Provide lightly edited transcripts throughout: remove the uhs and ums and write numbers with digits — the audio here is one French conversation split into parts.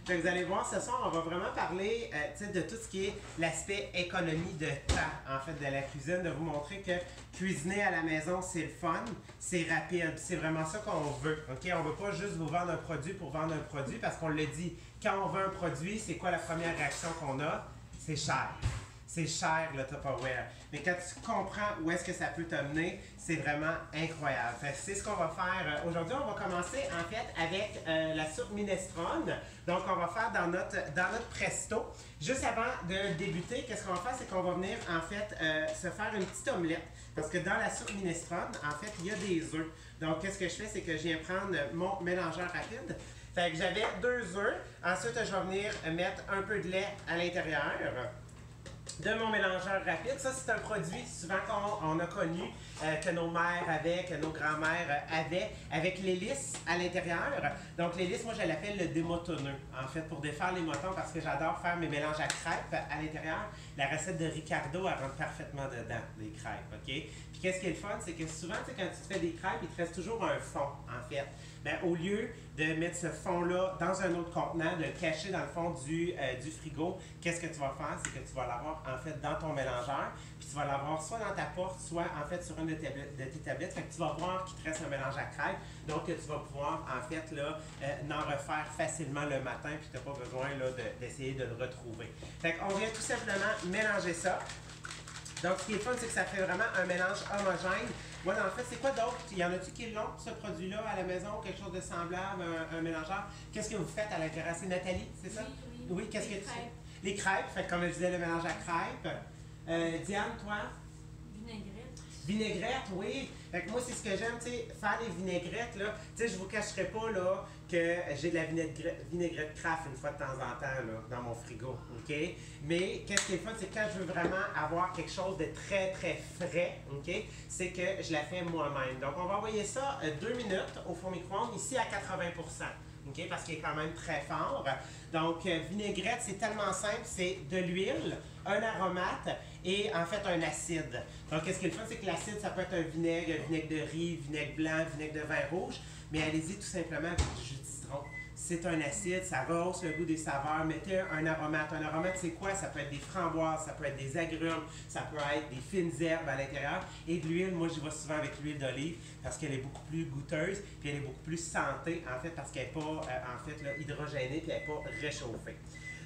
Donc, vous allez voir, ce soir, on va vraiment parler de tout ce qui est l'aspect économie de temps, en fait, de la cuisine, de vous montrer que cuisiner à la maison, c'est le fun, c'est rapide, c'est vraiment ça qu'on veut. OK? On ne veut pas juste vous vendre un produit pour vendre un produit, parce qu'on le dit, quand on veut un produit, c'est quoi la première réaction qu'on a? C'est cher. C'est cher le Tupperware. Mais quand tu comprends où est-ce que ça peut t'amener, c'est vraiment incroyable. C'est ce qu'on va faire aujourd'hui. On va commencer en fait avec la soupe minestrone. Donc on va faire dans notre presto. Juste avant de débuter, qu'est-ce qu'on va faire? C'est qu'on va venir en fait se faire une petite omelette. Parce que dans la soupe minestrone, en fait, il y a des œufs. Donc qu'est-ce que je fais? C'est que je viens prendre mon mélangeur rapide. Fait que j'avais 2 œufs. Ensuite, je vais venir mettre un peu de lait à l'intérieur de mon mélangeur rapide. Ça, c'est un produit souvent qu'on a connu, que nos mères avaient, que nos grands-mères avaient, avec l'hélice à l'intérieur. Donc, l'hélice, moi, je l'appelle le démotonneux, en fait, pour défaire les motons, parce que j'adore faire mes mélanges à crêpes à l'intérieur. La recette de Ricardo, elle rentre parfaitement dedans, les crêpes, OK? Puis, qu'est-ce qui est le fun, c'est que souvent, tu sais, quand tu te fais des crêpes, il te reste toujours un fond, en fait. Bien, au lieu de mettre ce fond-là dans un autre contenant, de le cacher dans le fond du frigo, qu'est-ce que tu vas faire? C'est que tu vas l'avoir en fait dans ton mélangeur, puis tu vas l'avoir soit dans ta porte, soit en fait sur une de tes tablettes. Fait que tu vas voir qu'il te reste un mélange à crêpes, donc tu vas pouvoir en fait là, en refaire facilement le matin, puis tu n'as pas besoin là, d'essayer de le retrouver. Fait qu'on vient tout simplement mélanger ça. Donc, ce qui est fun, c'est que ça fait vraiment un mélange homogène. Moi, dans le fait, c'est quoi d'autre? Il y en a-tu qui l'ont, ce produit-là, à la maison, quelque chose de semblable, un mélangeur? Qu'est-ce que vous faites à l'intérieur? C'est Nathalie, c'est ça? Oui, qu'est-ce que tu fais? Les crêpes, fait, comme je disais, le mélange à crêpes. Diane, toi? Vinaigrette. Vinaigrette, oui. Fait que moi, c'est ce que j'aime, tu sais, faire des vinaigrettes, là. Tu sais, je vous cacherai pas, là, que j'ai de la vinaigrette Kraft une fois de temps en temps, là, dans mon frigo, OK? Mais qu'est-ce qui est fun, c'est que quand je veux vraiment avoir quelque chose de très, très frais, OK? C'est que je la fais moi-même. Donc, on va envoyer ça 2 minutes au four micro-ondes, ici à 80%. OK? Parce qu'il est quand même très fort. Donc, vinaigrette, c'est tellement simple, c'est de l'huile, un aromate et en fait un acide. Donc, qu'est-ce qui est le fun, c'est que l'acide, ça peut être un vinaigre de riz, vinaigre blanc, vinaigre de vin rouge, mais allez-y tout simplement avec du jus de citron. C'est un acide, ça rehausse le goût des saveurs. Mettez un aromate. Un aromate, c'est quoi? Ça peut être des framboises, ça peut être des agrumes, ça peut être des fines herbes à l'intérieur. Et de l'huile, moi, j'y vais souvent avec l'huile d'olive parce qu'elle est beaucoup plus goûteuse, puis elle est beaucoup plus santé, en fait, parce qu'elle n'est pas, en fait, là, hydrogénée, puis elle n'est pas réchauffée.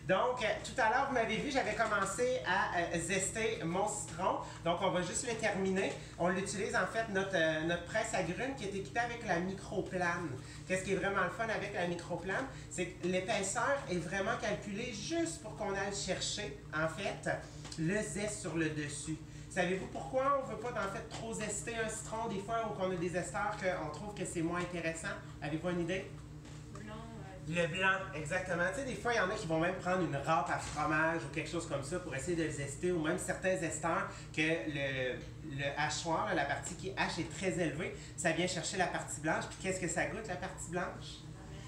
Donc, tout à l'heure, vous m'avez vu, j'avais commencé à zester mon citron. Donc, on va juste le terminer. On l'utilise, en fait, notre presse agrumes qui est équipée avec la microplane. Qu'est-ce qui est vraiment le fun avec la microplane? C'est que l'épaisseur est vraiment calculée juste pour qu'on aille chercher, en fait, le zeste sur le dessus. Savez-vous pourquoi on ne veut pas, en fait, trop zester un citron des fois ou qu'on a des esters qu'on trouve que c'est moins intéressant? Avez-vous une idée? Le blanc, exactement. Tu sais, des fois, il y en a qui vont même prendre une râpe à fromage ou quelque chose comme ça pour essayer de le zester, ou même certains esters que le hachoir, la partie qui hache est très élevée, ça vient chercher la partie blanche. Puis qu'est-ce que ça goûte, la partie blanche?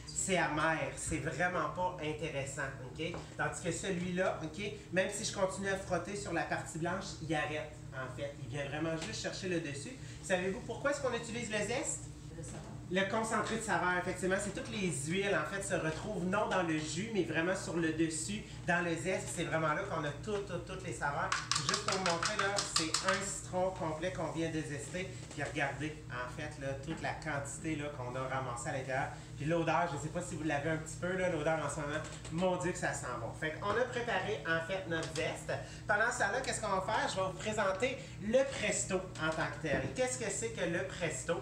C'est amer, c'est vraiment pas intéressant, OK? Tandis que celui-là, OK, même si je continue à frotter sur la partie blanche, il arrête, en fait. Il vient vraiment juste chercher le dessus. Savez-vous pourquoi est-ce qu'on utilise le zeste? Le concentré de saveur, effectivement, c'est toutes les huiles, en fait, se retrouvent non dans le jus, mais vraiment sur le dessus, dans le zeste. C'est vraiment là qu'on a toutes les saveurs. Juste pour vous montrer, là, c'est un citron complet qu'on vient de zester. Puis regardez, en fait, là, toute la quantité là, qu'on a ramassée à l'intérieur. Puis l'odeur, je ne sais pas si vous l'avez un petit peu, là, l'odeur en ce moment, mon Dieu que ça sent bon. Fait qu'on a préparé, en fait, notre zeste. Pendant ce temps-là, qu'est-ce qu'on va faire? Je vais vous présenter le presto en tant que tel. Qu'est-ce que c'est que le presto?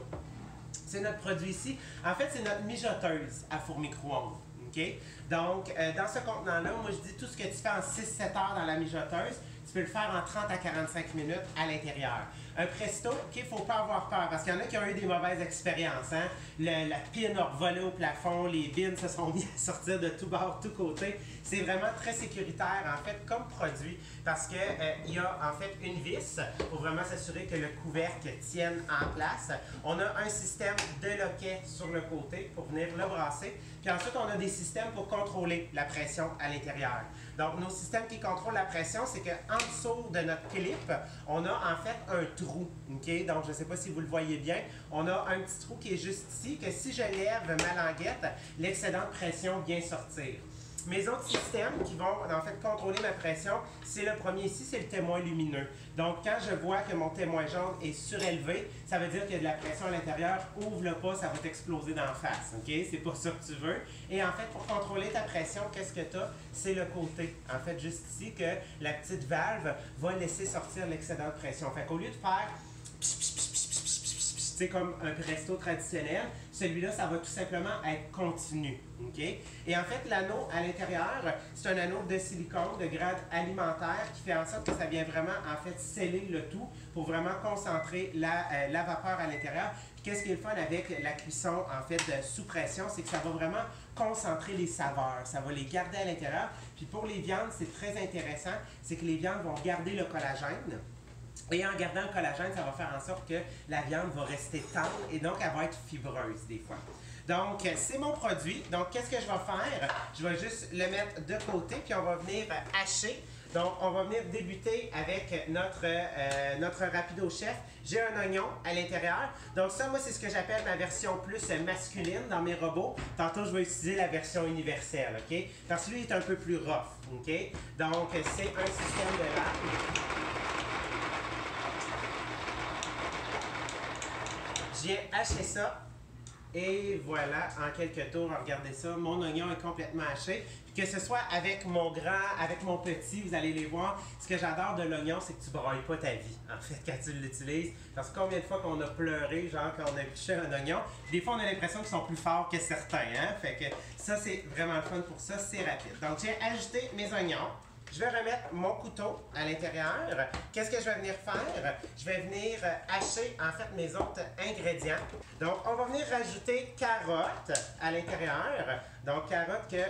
C'est notre produit ici. En fait, c'est notre mijoteuse à four micro-ondes. Okay? Donc, dans ce contenant-là, moi, je dis tout ce que tu fais en 6-7 heures dans la mijoteuse, tu peux le faire en 30 à 45 minutes à l'intérieur. Un presto, il ne faut pas avoir peur, parce qu'il y en a qui ont eu des mauvaises expériences. Hein? La pine a volé au plafond, les bines se sont mis à sortir de tout bord, tout côté. C'est vraiment très sécuritaire, en fait, comme produit, parce qu'il y a, en fait, une vis pour vraiment s'assurer que le couvercle tienne en place. On a un système de loquet sur le côté pour venir le brasser. Puis ensuite, on a des systèmes pour contrôler la pression à l'intérieur. Donc, nos systèmes qui contrôlent la pression, c'est qu'en dessous de notre clip, on a en fait un trou. Okay? Donc, je ne sais pas si vous le voyez bien. On a un petit trou qui est juste ici, que si je lève ma languette, l'excédent de pression vient sortir. Mes autres systèmes qui vont en fait contrôler ma pression, c'est le premier ici, c'est le témoin lumineux. Donc quand je vois que mon témoin jaune est surélevé, ça veut dire qu'il y a de la pression à l'intérieur, ouvre-le pas, ça va t'exploser d'en face, ok? C'est pas ça que tu veux. Et en fait, pour contrôler ta pression, qu'est-ce que tu as? C'est le côté, en fait, juste ici, que la petite valve va laisser sortir l'excédent de pression. Fait qu'au lieu de faire c'est comme un presto traditionnel. Celui-là, ça va tout simplement être continu. Okay? Et en fait, l'anneau à l'intérieur, c'est un anneau de silicone de grade alimentaire qui fait en sorte que ça vient vraiment en fait sceller le tout pour vraiment concentrer la vapeur à l'intérieur. Puis qu'est-ce qui est le fun avec la cuisson en fait sous pression, c'est que ça va vraiment concentrer les saveurs. Ça va les garder à l'intérieur. Puis pour les viandes, c'est très intéressant, c'est que les viandes vont garder le collagène. Et en gardant le collagène, ça va faire en sorte que la viande va rester tendre et donc elle va être fibreuse des fois. Donc, c'est mon produit. Donc, qu'est-ce que je vais faire? Je vais juste le mettre de côté puis on va venir hacher. Donc, on va venir débuter avec notre Rapido Chef. J'ai un oignon à l'intérieur. Donc, ça, moi, c'est ce que j'appelle ma version plus masculine dans mes robots. Tantôt, je vais utiliser la version universelle, OK? Parce que lui, il est un peu plus rough, OK? Donc, c'est un système de lame. Je viens hacher ça et voilà, en quelques tours, regardez ça, mon oignon est complètement haché. Puis que ce soit avec mon grand, avec mon petit, vous allez les voir. Ce que j'adore de l'oignon, c'est que tu ne broyes pas ta vie, en fait, quand tu l'utilises. Parce que combien de fois qu'on a pleuré, genre quand on a piché un oignon, des fois on a l'impression qu'ils sont plus forts que certains, hein? Fait que ça, c'est vraiment le fun pour ça, c'est rapide. Donc, j'ai ajouté mes oignons. Je vais remettre mon couteau à l'intérieur. Qu'est-ce que je vais venir faire? Je vais venir hacher en fait mes autres ingrédients. Donc, on va venir rajouter carottes à l'intérieur. Donc, carottes que...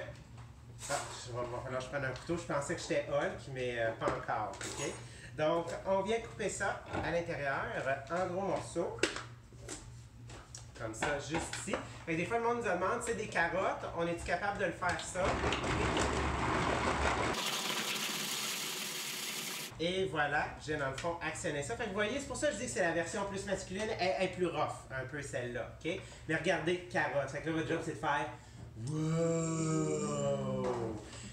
Ah, il va falloir que je prenne un couteau. Je pensais que j'étais Hulk, mais pas encore. Okay? Donc, on vient couper ça à l'intérieur en gros morceaux. Comme ça, juste ici. Et des fois, le monde nous demande, c'est des carottes, on est-tu capable de le faire ça? Et voilà, j'ai dans le fond actionné ça. Fait que vous voyez, c'est pour ça que je dis que c'est la version plus masculine, elle est plus rough, un peu celle-là, ok? Mais regardez, carotte. Fait que là, votre job, c'est de faire wow!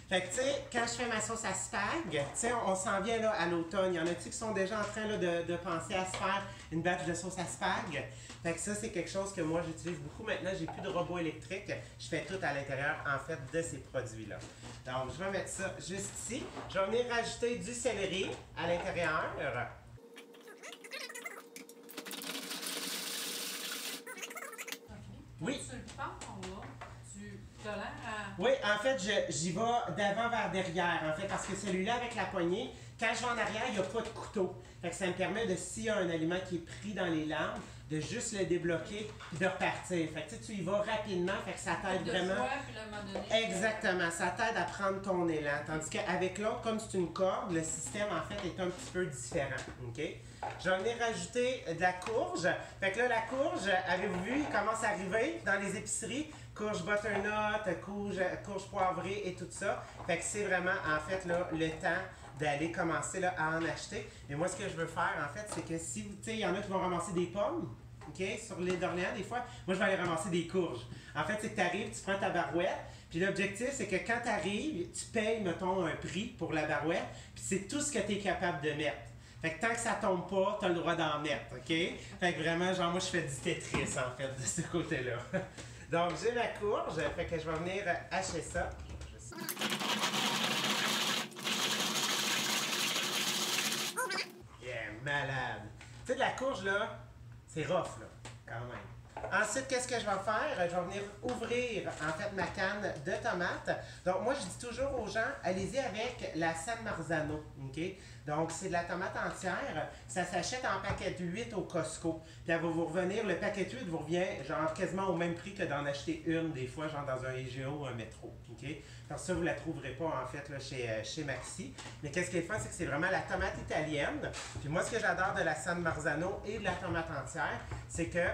Fait que, tu sais, quand je fais ma sauce à spag, tu sais, on s'en vient là à l'automne. Il y en a-tu qui sont déjà en train là, de penser à se faire une batch de sauce à spag? Fait que ça, c'est quelque chose que moi, j'utilise beaucoup. Maintenant, j'ai plus de robot électrique. Je fais tout à l'intérieur, en fait, de ces produits-là. Donc, je vais mettre ça juste ici. Je vais venir rajouter du céleri à l'intérieur. Oui. Tu le prends en haut, tu tolères à... Oui, en fait, j'y vais d'avant vers derrière, en fait, parce que celui-là, avec la poignée, quand je vais en arrière, il n'y a pas de couteau. Fait que ça me permet de, s'il y a un aliment qui est pris dans les lames, de juste le débloquer et de repartir. Fait que tu y vas rapidement, fait que ça t'aide vraiment. Puis à un moment donné, Exactement, ça t'aide à prendre ton élan. Tandis qu'avec l'autre, comme c'est une corde, le système en fait est un petit peu différent. OK? Je vais venir rajouter de la courge. Fait que là, la courge, avez-vous vu, il commence à arriver dans les épiceries. Courge butternut, courge poivrée et tout ça. Fait que c'est vraiment en fait là, le temps d'aller commencer là, à en acheter. Mais moi, ce que je veux faire, en fait, c'est que si, tu sais, il y en a qui vont ramasser des pommes, OK, sur l'île d'Orléans, des fois, moi, je vais aller ramasser des courges. En fait, c'est que tu arrives, tu prends ta barouette, puis l'objectif, c'est que quand tu arrives, tu payes, mettons, un prix pour la barouette, puis c'est tout ce que tu es capable de mettre. Fait que tant que ça tombe pas, tu as le droit d'en mettre, OK? Fait que vraiment, genre, moi, je fais du Tetris, en fait, de ce côté-là. Donc, j'ai la courge, fait que je vais venir hacher ça. Yeah, malade. Tu sais, de la courge, là, c'est rough, là, quand même. Ensuite, qu'est-ce que je vais faire? Je vais venir ouvrir, en fait, ma canne de tomates. Donc, moi, je dis toujours aux gens, allez-y avec la San Marzano, OK? Donc, c'est de la tomate entière. Ça s'achète en paquet de 8 au Costco. Puis, elle va vous revenir, le paquet de 8 vous revient, genre, quasiment au même prix que d'en acheter une, des fois, genre, dans un IGA ou un métro, OK? Alors ça, vous ne la trouverez pas, en fait, là, chez Maxi. Mais qu'est-ce qui est fun, c'est que c'est vraiment la tomate italienne. Puis, moi, ce que j'adore de la San Marzano et de la tomate entière, c'est que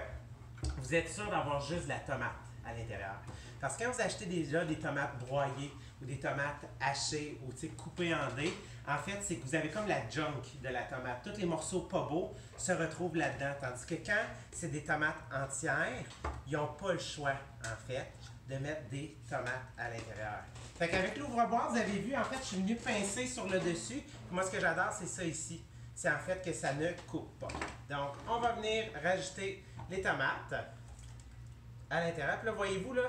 vous êtes sûr d'avoir juste de la tomate à l'intérieur. Parce que quand vous achetez déjà des tomates broyées ou des tomates hachées ou coupées en dés, en fait, c'est que vous avez comme la junk de la tomate. Tous les morceaux pas beaux se retrouvent là-dedans. Tandis que quand c'est des tomates entières, ils n'ont pas le choix, en fait, de mettre des tomates à l'intérieur. Fait qu'avec l'ouvre-boîte, vous avez vu, en fait, je suis venu pincer sur le dessus. Puis moi, ce que j'adore, c'est ça ici. C'est en fait que ça ne coupe pas. Donc, on va venir rajouter les tomates à l'intérieur. Puis là, voyez-vous, là,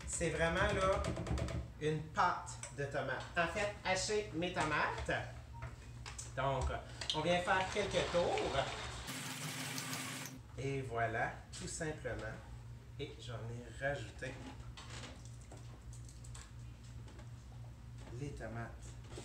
c'est vraiment là une pâte de tomates. En fait, hacher mes tomates. Donc, on vient faire quelques tours. Et voilà, tout simplement. Et je vais venir rajouter les tomates.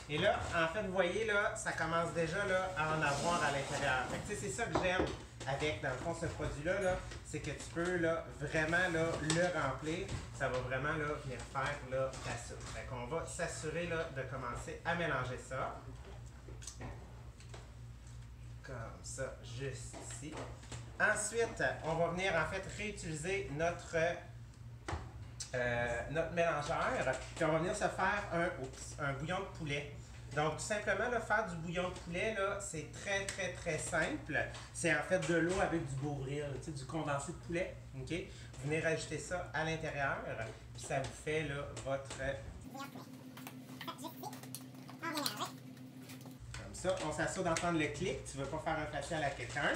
Et là, en fait, vous voyez, là, ça commence déjà là, à en avoir à l'intérieur. C'est ça que j'aime avec, dans le fond, ce produit-là, là, c'est que tu peux là, vraiment là, le remplir. Ça va vraiment là, venir faire là, ta soupe. Fait qu'on va s'assurer là, de commencer à mélanger ça. Comme ça, juste ici. Ensuite, on va venir en fait réutiliser notre mélangeur. Puis on va venir se faire un bouillon de poulet. Donc, tout simplement, là, faire du bouillon de poulet, là, c'est très, très, très simple. C'est en fait de l'eau avec du bourril, du condensé de poulet. OK? Vous venez rajouter ça à l'intérieur, puis ça vous fait là, votre comme ça. On s'assure d'entendre le clic. Tu ne veux pas faire un facial à quelqu'un.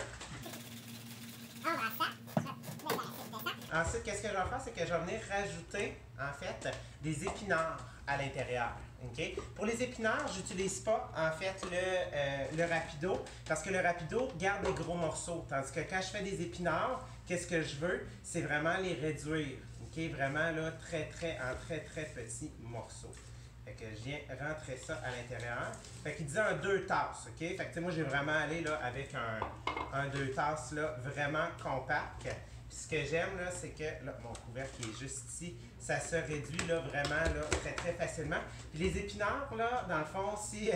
Ensuite, qu'est-ce que je vais faire? C'est que je vais venir rajouter, en fait, des épinards à l'intérieur. Okay? Pour les épinards, je n'utilise pas, en fait, le rapido, parce que le rapido garde des gros morceaux. Tandis que quand je fais des épinards, qu'est-ce que je veux? C'est vraiment les réduire. Okay? Vraiment, là, en très petits morceaux. Fait que je viens rentrer ça à l'intérieur. Fait qu'il disait un 2 tasses, OK? Fait que moi, j'ai vraiment allé là, avec un 2 tasses là, vraiment compact. Puis ce que j'aime, là, c'est que, là, mon couvercle qui est juste ici, ça se réduit là, vraiment là, très facilement. Puis les épinards, là, dans le fond, si...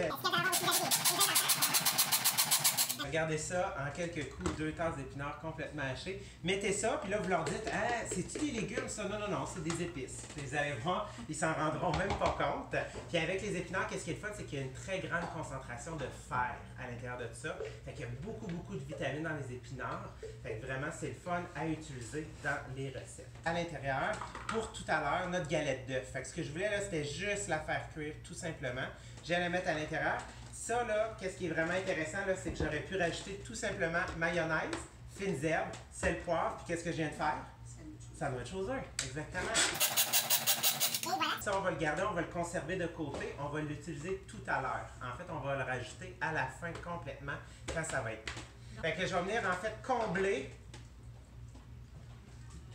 Regardez ça en quelques coups, 2 tasses d'épinards complètement hachés. Mettez ça, puis là, vous leur dites, ah, c'est-tu des légumes, ça? Non, non, non, c'est des épices. Vous allez voir, ils s'en rendront même pas compte. Puis avec les épinards, qu'est-ce qui est le fun, c'est qu'il y a une très grande concentration de fer à l'intérieur de tout ça. Fait qu'il y a beaucoup de vitamines dans les épinards. Fait que vraiment, c'est le fun à utiliser dans les recettes. À l'intérieur, pour tout à l'heure, notre galette d'œuf. Fait que ce que je voulais, là, c'était juste la faire cuire, tout simplement. J'allais la mettre à l'intérieur. Ça, là, qu'est-ce qui est vraiment intéressant, là, c'est que j'aurais pu rajouter tout simplement mayonnaise, fines herbes, sel, poivre, puis qu'est-ce que je viens de faire? Sandwich aux œufs, exactement. Ça, on va le garder, on va le conserver de côté, on va l'utiliser tout à l'heure. En fait, on va le rajouter à la fin complètement, quand ça va être pris. Fait que je vais venir, en fait, combler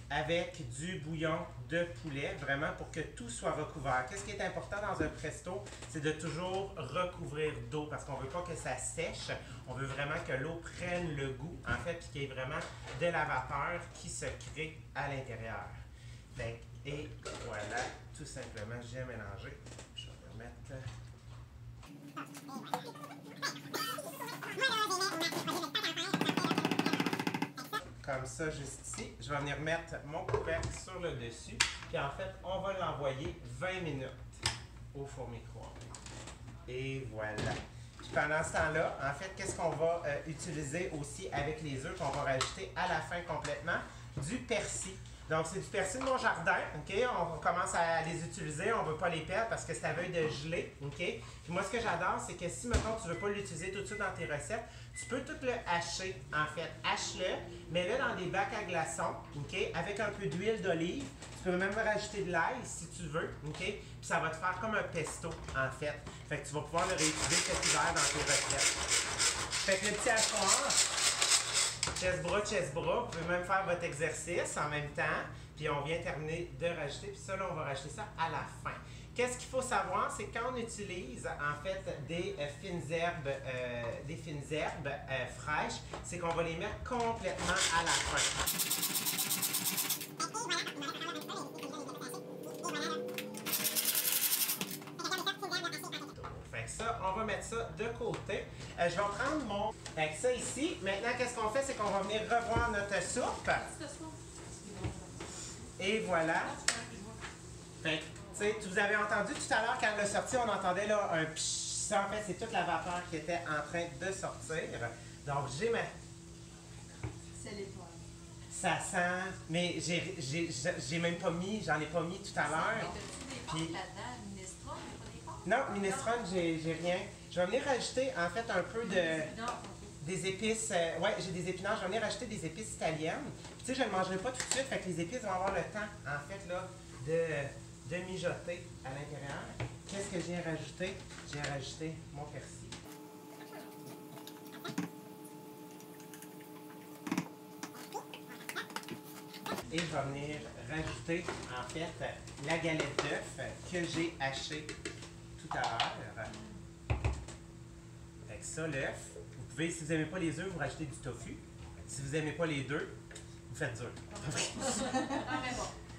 avec du bouillon de poulet, vraiment pour que tout soit recouvert. Qu'est-ce qui est important dans un presto? C'est de toujours recouvrir d'eau parce qu'on ne veut pas que ça sèche. On veut vraiment que l'eau prenne le goût, en fait, puis qu'il y ait vraiment de la vapeur qui se crée à l'intérieur. Et voilà, tout simplement, j'ai mélangé. Je vais remettre... Comme ça, juste ici. Je vais venir mettre mon couvercle sur le dessus. Puis en fait, on va l'envoyer 20 minutes au four micro-ondes. Et voilà. Puis pendant ce temps-là, en fait, qu'est-ce qu'on va utiliser aussi avec les œufs qu'on va rajouter à la fin complètement? Du persil. Donc, c'est du persil de mon jardin, OK? On commence à les utiliser, on ne veut pas les perdre parce que c'est à veille de geler, OK? Puis moi, ce que j'adore, c'est que si, mettons, tu ne veux pas l'utiliser tout de suite dans tes recettes, tu peux tout le hacher, en fait. Hache-le, mets-le dans des bacs à glaçons, OK? Avec un peu d'huile d'olive. Tu peux même rajouter de l'ail si tu veux, OK? Puis ça va te faire comme un pesto, en fait. Fait que tu vas pouvoir le réutiliser cet hiver dans tes recettes. Fait que le petit hachoir... chest bras, vous pouvez même faire votre exercice en même temps. Puis on vient terminer de rajouter. Puis ça, là, on va rajouter ça à la fin. Qu'est-ce qu'il faut savoir? C'est quand on utilise en fait des fines herbes fraîches, c'est qu'on va les mettre complètement à la fin. Fait que ça, on va mettre ça de côté. Je vais prendre mon... Fait que ça ici. Maintenant, qu'est-ce qu'on fait? C'est qu'on va venir revoir notre soupe. Et voilà. Fait sais, vous avez entendu tout à l'heure quand elle a sorti, on entendait là un psh. Ça, en fait, c'est toute la vapeur qui était en train de sortir. Donc, j'ai ma... C'est l'étoile. Ça sent, mais j'ai même pas mis, j'en ai pas mis tout à l'heure. Mais t'as-tu des pâtes là-dedans? Minestrone, mais pas des pâtes? Non, minestrone, j'ai rien. Je vais venir rajouter, en fait, un peu de... Non. Des épices, ouais, j'ai des épinards. Je vais venir rajouter des épices italiennes. Puis, tu sais, je ne le mangerai pas tout de suite, fait que les épices vont avoir le temps, en fait, là, de mijoter à l'intérieur. Qu'est-ce que j'ai rajouté? J'ai rajouté mon persil. Et je vais venir rajouter, en fait, la galette d'œuf que j'ai hachée tout à l'heure. Fait que ça, l'œuf. Vous pouvez, si vous n'aimez pas les œufs, vous rajoutez du tofu. Si vous n'aimez pas les deux, vous faites dur.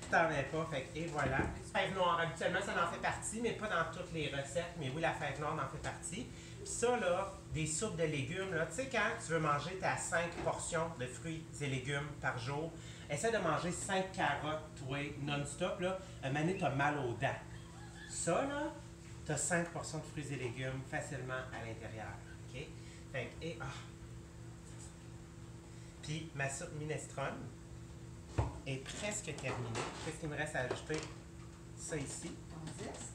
T'en mets pas, fait que, et voilà. Fève noire, habituellement, ça en fait partie, mais pas dans toutes les recettes. Mais oui, la fève noire en fait partie. Puis ça, là, des soupes de légumes, là, tu sais, quand tu veux manger ta 5 portions de fruits et légumes par jour, essaie de manger 5 carottes, toi, non-stop, là. Un moment donné, t'as mal aux dents. Ça, là, t'as 5 portions de fruits et légumes facilement à l'intérieur, OK? Fait que, et, Puis, ma soupe minestrone est presque terminée. Qu'est-ce qu'il me reste à ajouter? Ça ici.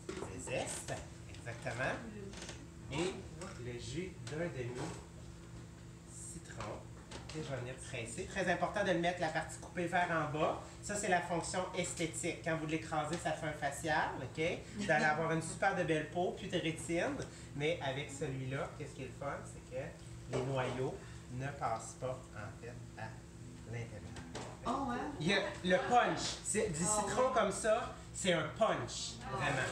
Le zeste, exactement. Et le jus d'un demi-citron. Et je vais venir presser. Très important de le mettre la partie coupée vers en bas. Ça, c'est la fonction esthétique. Quand vous l'écrasez, ça fait un facial, OK? Vous allez avoir une super de belle peau, puis de rétine. Mais avec celui-là, qu'est-ce qui est le fun? C'est que les noyaux ne passent pas, en fait, à l'intérieur. Oh, ouais? Il y a le punch. C'est du citron comme ça, c'est un punch, vraiment.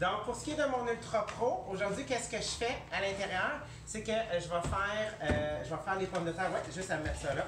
Donc, pour ce qui est de mon Ultra Pro, aujourd'hui, qu'est-ce que je fais à l'intérieur? C'est que je vais faire les pommes de terre. Ouais, juste à mettre ça là.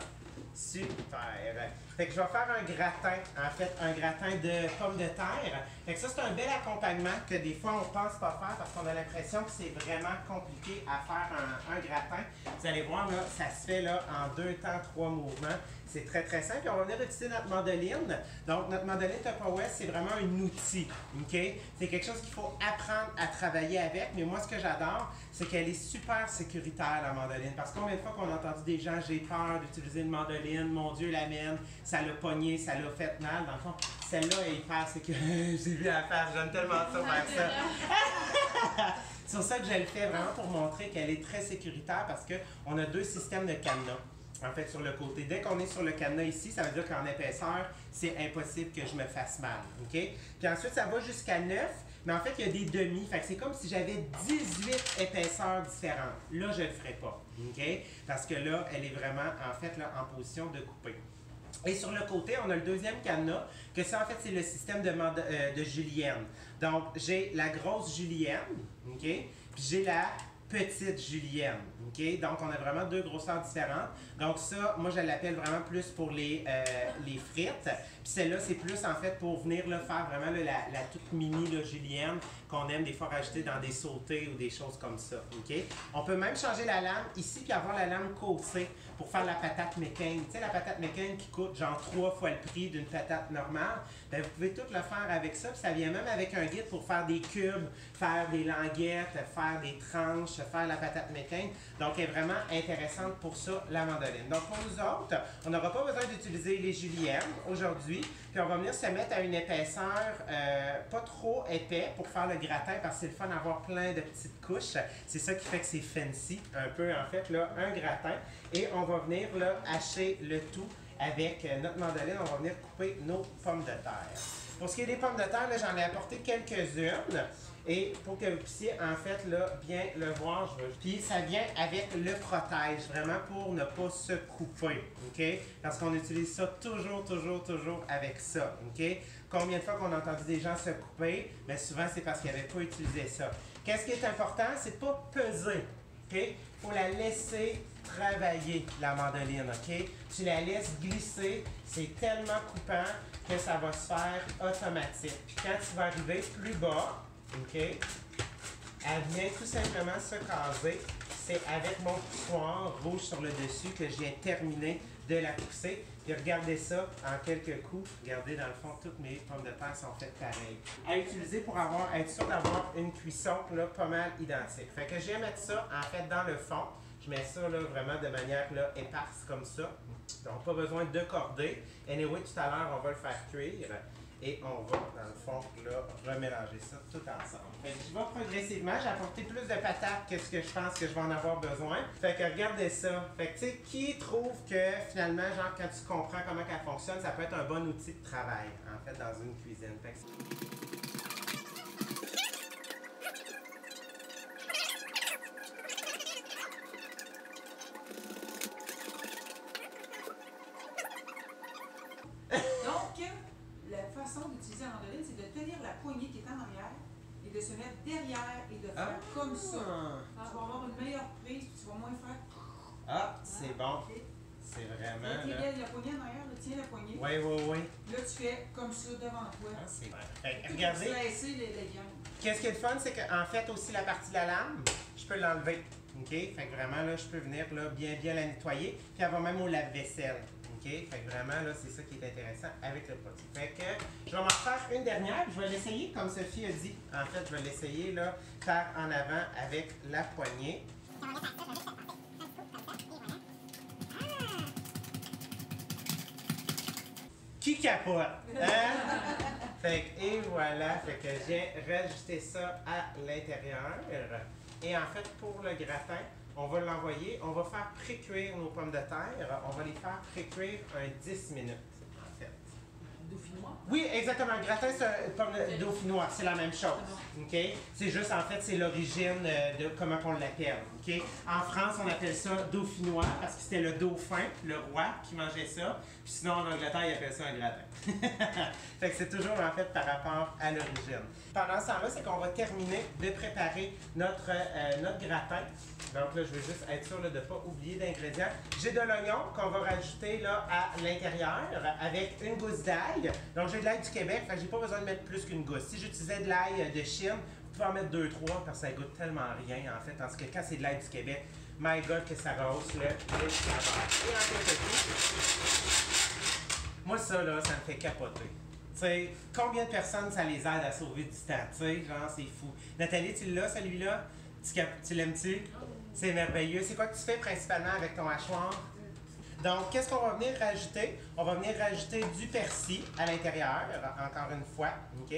Super. Fait que je vais faire un gratin, en fait, un gratin de pommes de terre. Fait que ça, c'est un bel accompagnement que des fois, on pense pas faire parce qu'on a l'impression que c'est vraiment compliqué à faire un gratin. Vous allez voir, là, ça se fait là, en 2 temps, 3 mouvements. C'est très, très simple. Puis on va venir utiliser notre mandoline. Donc, notre mandoline Tupperware, c'est vraiment un outil. OK? C'est quelque chose qu'il faut apprendre à travailler avec. Mais moi, ce que j'adore, c'est qu'elle est super sécuritaire, la mandoline. Parce que combien de fois qu'on a entendu des gens, j'ai peur d'utiliser une mandoline, mon Dieu, la mienne, ça l'a pogné, ça l'a fait mal. Dans le fond, celle-là est hyper sécuritaire. J'ai vu la face, j'aime tellement ça faire ça. C'est pour ça que je le fais vraiment pour montrer qu'elle est très sécuritaire parce qu'on a 2 systèmes de cadenas. En fait, sur le côté. Dès qu'on est sur le cadenas ici, ça veut dire qu'en épaisseur, c'est impossible que je me fasse mal. OK? Puis ensuite, ça va jusqu'à 9, mais en fait, il y a des demi. Fait que c'est comme si j'avais 18 épaisseurs différentes. Là, je ne le ferai pas. OK? Parce que là, elle est vraiment, en fait, là, en position de couper. Et sur le côté, on a le deuxième cadenas, que ça, en fait, c'est le système de julienne. Donc, j'ai la grosse julienne, OK? Puis j'ai la petite julienne, OK? Donc, on a vraiment 2 grosseurs différentes. Donc ça, moi, je l'appelle vraiment plus pour les frites. Puis celle-là, c'est plus, en fait, pour venir là, faire vraiment là, la toute mini là, julienne qu'on aime des fois rajouter dans des sautés ou des choses comme ça, OK? On peut même changer la lame ici puis avoir la lame cassée pour faire la patate McCain. Tu sais, la patate McCain qui coûte genre 3 fois le prix d'une patate normale, bien, vous pouvez tout le faire avec ça. Puis ça vient même avec un guide pour faire des cubes, faire des languettes, faire des tranches, faire la patate McCain. Donc, elle est vraiment intéressante pour ça, la mandoline. Donc, pour nous autres, on n'aura pas besoin d'utiliser les juliennes aujourd'hui. Puis, on va venir se mettre à une épaisseur pas trop épais pour faire le gratin parce que c'est le fun d'avoir plein de petites couches. C'est ça qui fait que c'est fancy, un peu, en fait, là, un gratin. Et on va venir, là, hacher le tout avec notre mandoline. On va venir couper nos pommes de terre. Pour ce qui est des pommes de terre, là, j'en ai apporté quelques-unes. Et pour que vous puissiez, en fait, là, bien le voir, puis ça vient avec le protège, vraiment pour ne pas se couper, OK? Parce qu'on utilise ça toujours avec ça, OK? Combien de fois qu'on a entendu des gens se couper? Bien, souvent, c'est parce qu'ils n'avaient pas utilisé ça. Qu'est-ce qui est important? C'est de ne pas peser, OK? Il faut la laisser travailler, la mandoline, OK? Tu la laisses glisser, c'est tellement coupant que ça va se faire automatique. Puis quand tu vas arriver plus bas, OK? Elle vient tout simplement se caser c'est avec mon poussoir rouge sur le dessus que je viens terminer de la pousser. Puis regardez ça en quelques coups. Regardez, dans le fond, toutes mes pommes de terre sont faites pareil. À utiliser pour être sûr d'avoir une cuisson là, pas mal identique. Fait que je viens mettre ça en fait dans le fond. Je mets ça là, vraiment de manière là, éparse comme ça. Donc pas besoin de corder. Anyway, tout à l'heure, on va le faire cuire. Et on va, dans le fond, là, remélanger ça tout ensemble. Fait que je vais progressivement. J'ai apporté plus de patates que ce que je pense que je vais en avoir besoin. Fait que regardez ça. Fait que, tu sais, qui trouve que, finalement, genre, quand tu comprends comment elle fonctionne, ça peut être un bon outil de travail, en fait, dans une cuisine. Fait que la façon d'utiliser la mandoline, c'est de tenir la poignée qui est en arrière et de se mettre derrière et de faire comme ça. Tu vas avoir une meilleure prise, puis tu vas moins faire. Ah, c'est bon. C'est vraiment. Là, la poignée en arrière, tiens la poignée. Oui, oui, oui. Là, tu fais comme ça devant toi. Ah, c'est bon. Regardez. Qu'est-ce qui est le fun, c'est qu'en fait, aussi la partie de la lame, je peux l'enlever. OK? Fait que vraiment, là, je peux venir là, bien la nettoyer. Puis elle va même au lave-vaisselle. OK? Fait que vraiment, là, c'est ça qui est intéressant avec le produit. Fait que je vais m'en refaire une dernière. Je vais l'essayer, comme Sophie a dit. En fait, je vais l'essayer, là, faire en avant avec la poignée. Qui capote? Hein? Fait que, et voilà. Fait que j'ai rajouté ça à l'intérieur. Et en fait, pour le gratin, on va l'envoyer, on va faire pré-cuire nos pommes de terre. On va les faire pré-cuire un 10 minutes, en fait. Dauphinois? Oui, exactement. Gratin, c'est pomme dauphinois, c'est la même chose. OK? C'est juste, en fait, c'est l'origine de comment on l'appelle. OK? En France, on appelle ça dauphinois parce que c'était le dauphin, le roi, qui mangeait ça. Puis sinon, en Angleterre, ils appellent ça un gratin. Fait que c'est toujours, en fait, par rapport à l'origine. Pendant ce temps-là, c'est qu'on va terminer de préparer notre gratin. Donc là, je veux juste être sûr là, de ne pas oublier d'ingrédients. J'ai de l'oignon qu'on va rajouter là, à l'intérieur avec une gousse d'ail. Donc j'ai de l'ail du Québec, fait que j'ai pas besoin de mettre plus qu'une gousse. Si j'utilisais de l'ail de Chine, vous pouvez en mettre 2-3 parce que ça goûte tellement rien en fait. Parce que quand c'est de l'ail du Québec, my God que ça rehausse le saveur. Et en quelques coups, moi ça là, ça me fait capoter. T'sais, combien de personnes ça les aide à sauver du temps? T'sais, genre c'est fou. Nathalie, tu l'as celui-là? Tu l'aimes-tu? C'est merveilleux. C'est quoi que tu fais principalement avec ton hachoir? Donc, qu'est-ce qu'on va venir rajouter? On va venir rajouter du persil à l'intérieur, encore une fois. OK?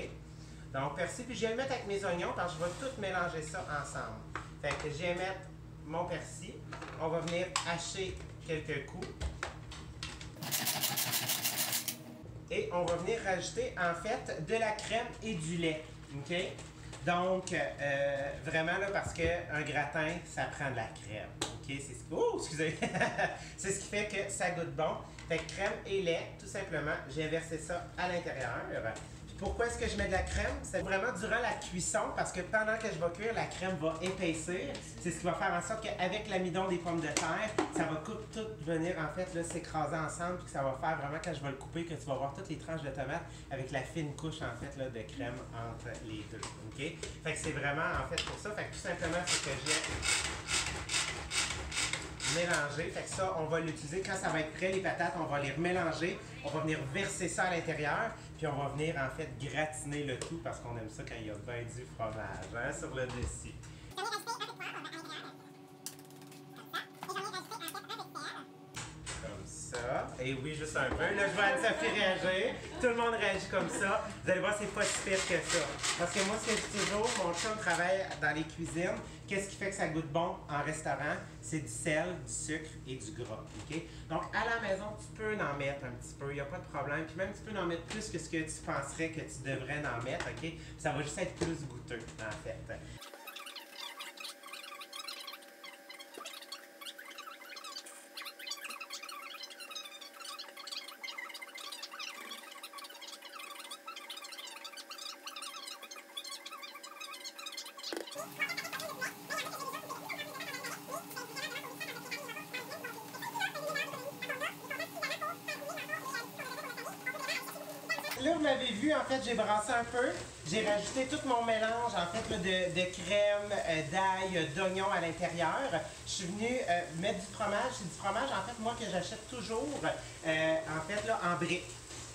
Donc, persil, puis je viens le mettre avec mes oignons parce que je vais tout mélanger ça ensemble. Fait que je viens mettre mon persil. On va venir hacher quelques coups. Et on va venir rajouter, en fait, de la crème et du lait. OK? Donc, vraiment, là, parce qu'un gratin, ça prend de la crème. OK? C'est ce qui... Oh, excusez! C'est ce qui fait que ça goûte bon. Fait que crème et lait, tout simplement, j'ai inversé ça à l'intérieur. Puis pourquoi est-ce que je mets de la crème? C'est vraiment durant la cuisson, parce que pendant que je vais cuire, la crème va épaissir. C'est ce qui va faire en sorte qu'avec l'amidon des pommes de terre, ça va tout venir, en fait, là, s'écraser ensemble, puis que ça va faire vraiment, quand je vais le couper, que tu vas voir toutes les tranches de tomates avec la fine couche, en fait, là, de crème entre les deux. OK? Fait que c'est vraiment, en fait, pour ça. Fait que tout simplement, c'est que j'ai mélangé. Fait que ça, on va l'utiliser quand ça va être prêt, les patates, on va les remélanger. On va venir verser ça à l'intérieur, puis on va venir, en fait, gratiner le tout parce qu'on aime ça quand il y a bien du fromage, hein, sur le dessus. Comme ça. Et oui, juste un peu. Là, je vois Anne-Sophie réagir. Tout le monde réagit comme ça. Vous allez voir, c'est pas si pire que ça. Parce que moi, ce que je dis toujours, mon chum travaille dans les cuisines. Qu'est-ce qui fait que ça goûte bon en restaurant? C'est du sel, du sucre et du gras. OK? Donc, à la maison, tu peux en mettre un petit peu. Il n'y a pas de problème. Puis même, tu peux en mettre plus que ce que tu penserais que tu devrais en mettre. OK? Puis ça va juste être plus goûteux, en fait. là, vous m'avez vu, en fait, j'ai brassé un peu. J'ai rajouté tout mon mélange, en fait, là, de crème, d'ail, d'oignon à l'intérieur. Je suis venue mettre du fromage. C'est du fromage, en fait, moi, que j'achète toujours, en fait, là, en briques.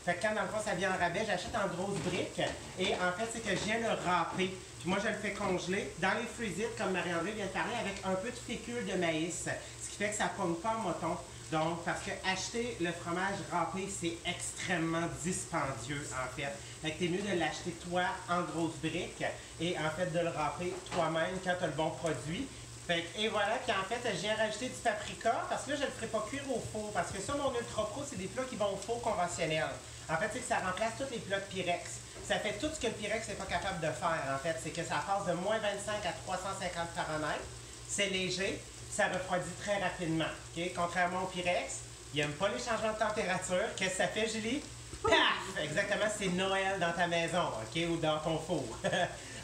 Fait que quand, dans le fond, ça vient en rabais, j'achète en grosses briques. Et en fait, c'est que je viens le râper. Puis moi, je le fais congeler dans les freezer, comme Marie-André vient de parler, avec un peu de fécule de maïs. Ce qui fait que ça ne pogne pas en moton. Donc, parce que acheter le fromage râpé, c'est extrêmement dispendieux, en fait. Fait que t'es mieux de l'acheter, toi, en grosses briques et, en fait, de le râper toi-même quand tu as le bon produit. Fait que, et voilà, puis en fait, je viens rajouter du paprika parce que là, je ne le ferai pas cuire au four parce que ça, mon Ultra Pro, c'est des plats qui vont au four conventionnel. En fait, c'est que ça remplace tous les plats de Pyrex. Ça fait tout ce que le Pyrex n'est pas capable de faire, en fait. C'est que ça passe de moins 25 à 350 Fahrenheit. C'est léger, ça refroidit très rapidement. Okay? Contrairement au Pyrex, il n'aime pas les changements de température. Qu'est-ce que ça fait, Julie? Paf! Exactement, c'est Noël dans ta maison, OK? Ou dans ton four.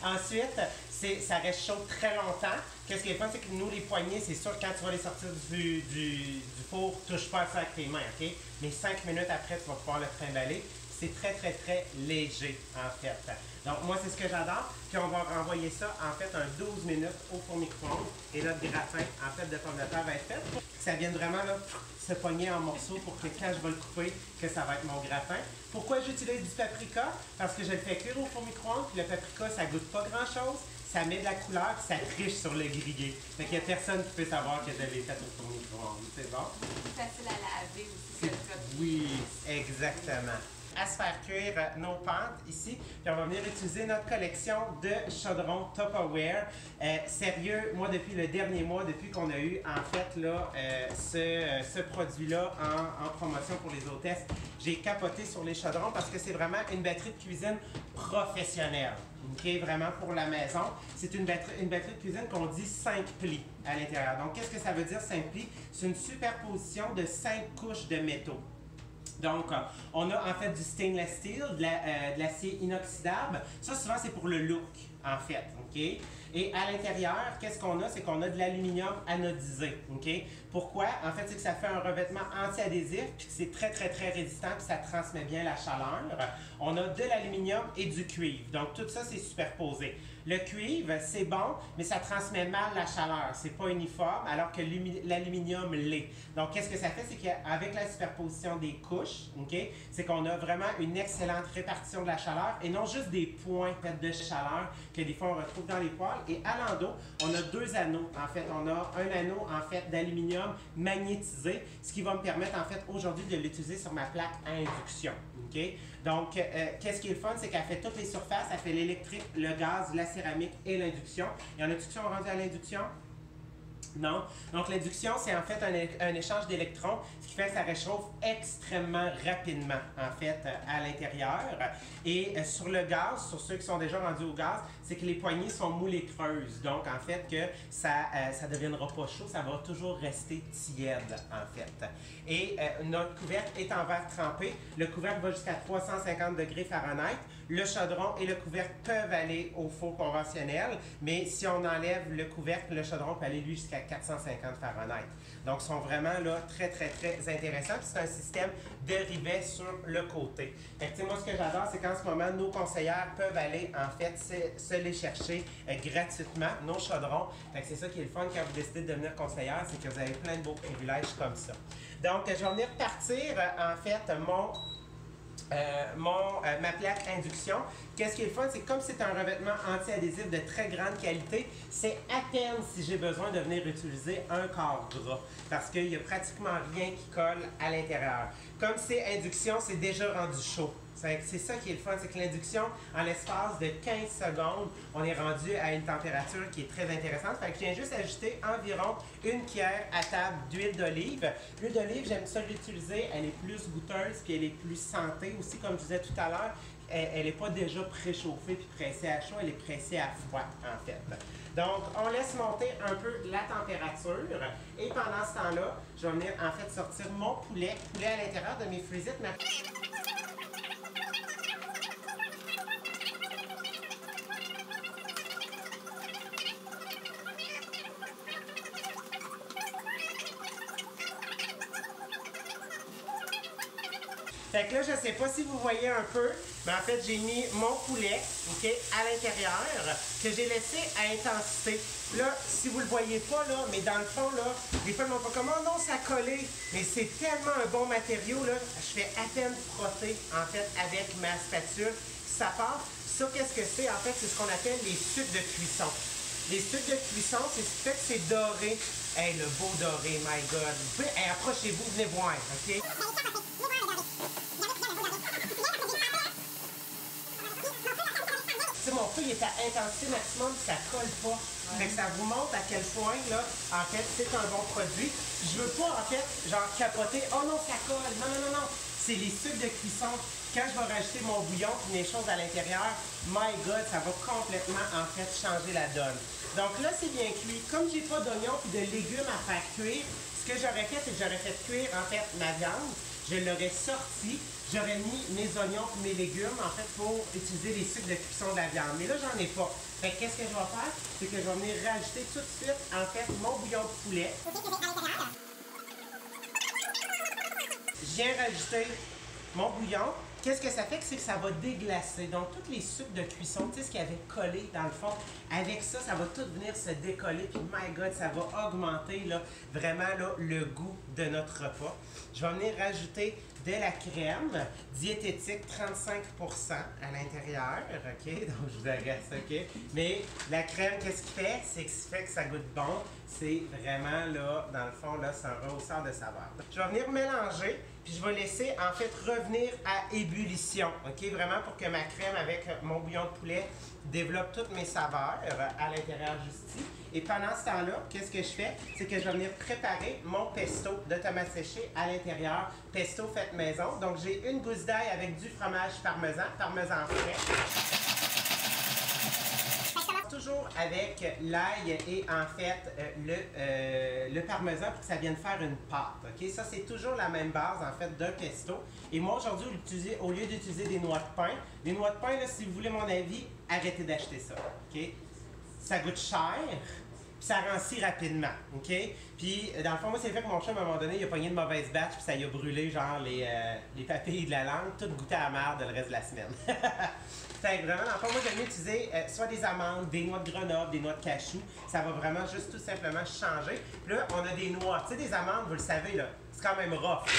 Ensuite, ça reste chaud très longtemps. Qu'est-ce qui est fun, c'est que nous, les poignets, c'est sûr, quand tu vas les sortir du four, touche pas à ça avec tes mains, OK? Mais 5 minutes après, tu vas pouvoir le trimballer. C'est très, très, très léger, en fait. Donc, moi, c'est ce que j'adore. Puis, on va renvoyer ça, en fait, un 12 minutes au four micro-ondes. Et notre gratin, en fait, de pommes de terre va être fait. Ça vient vraiment, là, se pogner en morceaux pour que quand je vais le couper, que ça va être mon gratin. Pourquoi j'utilise du paprika? Parce que je le fais cuire au four micro-ondes. Puis, le paprika, ça goûte pas grand-chose. Ça met de la couleur, puis ça triche sur le grillé. Fait qu'il n'y a personne qui peut savoir que je l'ai fait au four micro-ondes. C'est bon? C'est facile à laver aussi, ça. Oui, exactement. À se faire cuire nos pâtes ici. Puis on va venir utiliser notre collection de chaudrons Tupperware. Sérieux, moi depuis le dernier mois, depuis qu'on a eu en fait là, ce produit-là en promotion pour les hôtesses, j'ai capoté sur les chaudrons parce que c'est vraiment une batterie de cuisine professionnelle. Okay, vraiment pour la maison. C'est une batterie de cuisine qu'on dit 5 plis à l'intérieur. Donc qu'est-ce que ça veut dire 5 plis? C'est une superposition de 5 couches de métaux. Donc, on a en fait du stainless steel, de l'acier inoxydable. Ça, souvent, c'est pour le look, en fait. OK? Et à l'intérieur, qu'est-ce qu'on a? C'est qu'on a de l'aluminium anodisé. OK? Pourquoi? En fait, c'est que ça fait un revêtement anti-adhésif, puis que c'est très, très, très résistant, puis ça transmet bien la chaleur. On a de l'aluminium et du cuivre. Donc, tout ça, c'est superposé. Le cuivre, c'est bon, mais ça transmet mal la chaleur. C'est pas uniforme, alors que l'aluminium l'est. Donc, qu'est-ce que ça fait? C'est qu'avec la superposition des couches, okay, c'est qu'on a vraiment une excellente répartition de la chaleur et non juste des points de chaleur que des fois on retrouve dans les poêles. Et à l'endos, on a 2 anneaux. En fait, on a un anneau en fait d'aluminium magnétisé, ce qui va me permettre en fait aujourd'hui de l'utiliser sur ma plaque à induction. Okay? Donc, qu'est-ce qui est le fun, c'est qu'elle fait toutes les surfaces, elle fait l'électrique, le gaz, la céramique et l'induction. Il y en a-tu qui sont rendus à l'induction? Non. Donc, l'induction, c'est en fait un échange d'électrons, ce qui fait que ça réchauffe extrêmement rapidement, en fait, à l'intérieur. Et sur le gaz, sur ceux qui sont déjà rendus au gaz, c'est que les poignées sont moules et creuses. Donc, en fait, que ça ne deviendra pas chaud, ça va toujours rester tiède, en fait. Et notre couvercle est en verre trempé. Le couvercle va jusqu'à 350 degrés Fahrenheit. Le chaudron et le couvercle peuvent aller au four conventionnel, mais si on enlève le couvercle, le chaudron peut aller, lui, jusqu'à 450 Fahrenheit. Donc, ils sont vraiment là très, très, très intéressants. Puis c'est un système de rivet sur le côté. Fait que, moi, ce que j'adore, c'est qu'en ce moment, nos conseillères peuvent aller, en fait, se les chercher gratuitement, nos chaudrons. Fait que c'est ça qui est le fun quand vous décidez de devenir conseillère, c'est que vous avez plein de beaux privilèges comme ça. Donc, je vais venir partir, en fait, ma plaque induction. Qu'est-ce qui est le fun, c'est que comme c'est un revêtement anti-adhésif de très grande qualité, c'est à peine si j'ai besoin de venir utiliser un corps gras parce qu'il n'y a pratiquement rien qui colle à l'intérieur. Comme c'est induction, c'est déjà rendu chaud. C'est ça qui est le fun, c'est que l'induction, en l'espace de 15 secondes, on est rendu à une température qui est très intéressante. Fait que je viens juste ajouter environ une cuillère à table d'huile d'olive. L'huile d'olive, j'aime ça l'utiliser, elle est plus goûteuse puis elle est plus santé aussi, comme je disais tout à l'heure. Elle n'est pas déjà préchauffée puis pressée à chaud, elle est pressée à froid en fait. Donc, on laisse monter un peu la température et pendant ce temps-là, je vais venir en fait sortir mon poulet à l'intérieur de mes frisettes. Fait que là, je sais pas si vous voyez un peu, mais en fait, j'ai mis mon poulet, OK, à l'intérieur, que j'ai laissé à intensité. Là, si vous le voyez pas, là, mais dans le fond, là, des fois, ils m'ont pas comment non, ça a collé. Mais c'est tellement un bon matériau, là, je fais à peine frotter, en fait, avec ma spatule. Ça part. Ça, qu'est-ce que c'est? En fait, c'est ce qu'on appelle les sucres de cuisson. Les sucres de cuisson, c'est ce qui fait que c'est doré. Hey, le beau doré, my God. Vous pouvez, hey, approchez-vous, venez voir, OK? Tu sais, mon feu, il est à intensité maximum, ça colle pas. Fait que ça vous montre à quel point, là, en fait, c'est un bon produit. Je veux pas, en fait, genre capoter. Oh non, ça colle. Non, non, non, non. C'est les sucres de cuisson. Quand je vais rajouter mon bouillon et mes choses à l'intérieur, my God, ça va complètement, en fait, changer la donne. Donc là, c'est bien cuit. Comme j'ai pas d'oignons et de légumes à faire cuire, ce que j'aurais fait, c'est que j'aurais fait cuire, en fait, ma viande. Je l'aurais sorti. J'aurais mis mes oignons et mes légumes, en fait, pour utiliser les sucres de cuisson de la viande. Mais là, j'en ai pas. Fait que qu'est-ce que je vais faire? C'est que je vais venir rajouter tout de suite, en fait, mon bouillon de poulet. Je viens rajouter mon bouillon. Qu'est-ce que ça fait? C'est que ça va déglacer. Donc, tous les sucres de cuisson, tu sais, ce qui avait collé dans le fond, avec ça, ça va tout venir se décoller. Puis, my God, ça va augmenter là, vraiment là, le goût de notre repas. Je vais venir rajouter de la crème diététique 35% à l'intérieur, OK? Donc, je vous agace, OK? Mais la crème, qu'est-ce qu'il fait? C'est que ce fait que ça goûte bon. C'est vraiment, là, dans le fond, là, c'est un rehausseur de saveur. Je vais venir mélanger, puis je vais laisser, en fait, revenir à ébullition, OK? Vraiment pour que ma crème avec mon bouillon de poulet développe toutes mes saveurs à l'intérieur juste. Et pendant ce temps-là, qu'est-ce que je fais? C'est que je vais venir préparer mon pesto de tomates séchées à l'intérieur. Pesto fait maison. Donc, j'ai une gousse d'ail avec du fromage parmesan frais. Toujours avec l'ail et en fait le parmesan pour que ça vienne faire une pâte. OK? Ça, c'est toujours la même base en fait d'un pesto. Et moi, aujourd'hui, au lieu d'utiliser des noix de pain, les noix de pain, là, si vous voulez mon avis, arrêtez d'acheter ça. OK? Ça coûte cher. Puis ça rancit rapidement, OK? Puis, dans le fond, moi, c'est le fait que mon chum, à un moment donné, il a pogné une mauvaise batch, puis ça y a brûlé, genre, les papilles de la langue, tout goûté à la merde le reste de la semaine. Fait que vraiment, dans le fond, moi, j'aime mieux utiliser soit des amandes, des noix de Grenoble, des noix de cachou. Ça va vraiment juste tout simplement changer. Puis là, on a des noix. Tu sais, des amandes, vous le savez, là, c'est quand même rough, là.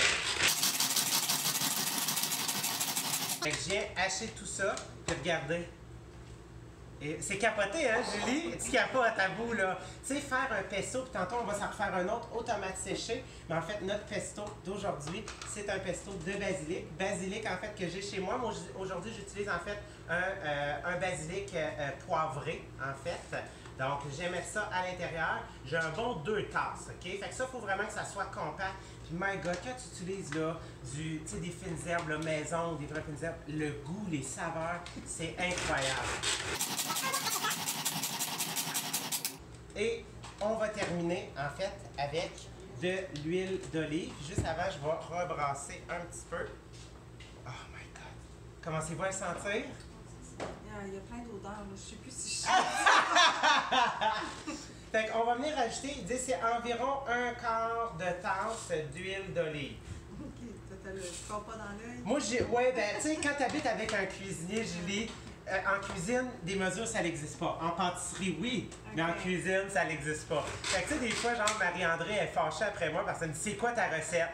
Fait que je viens hacher tout ça, puis regardez. C'est capoté, hein, Julie? Tu capotes à bout, là. Tu sais, faire un pesto, puis tantôt, on va s'en refaire un autre aux tomates séchées. Mais en fait, notre pesto d'aujourd'hui, c'est un pesto de basilic. Basilic, en fait, que j'ai chez moi. Moi, aujourd'hui, j'utilise, en fait, un basilic poivré, en fait. Donc, j'ai mis ça à l'intérieur. J'ai un bon 2 tasses, OK? Fait que ça, il faut vraiment que ça soit compact. Puis, my God, quand tu utilises, là, des fines herbes, là, maison, des vraies fines herbes, le goût, les saveurs, c'est incroyable. Et on va terminer, en fait, avec de l'huile d'olive. Juste avant, je vais rebrasser un petit peu. Oh my God! Commencez-vous à le sentir? Il y a plein d'odeurs, je sais plus si je Fait qu'on va venir ajouter, il dit c'est environ 1/4 de tasse d'huile d'olive. OK, tu prends pas dans l'œil? Moi, ouais, ben, tu sais, quand tu habites avec un cuisinier, Julie, en cuisine, des mesures, ça n'existe pas. En pâtisserie, oui, mais en cuisine, ça n'existe pas. Fait que, tu sais, des fois, genre, Marie-André, elle est fâchée après moi parce qu'elle me dit, c'est quoi ta recette?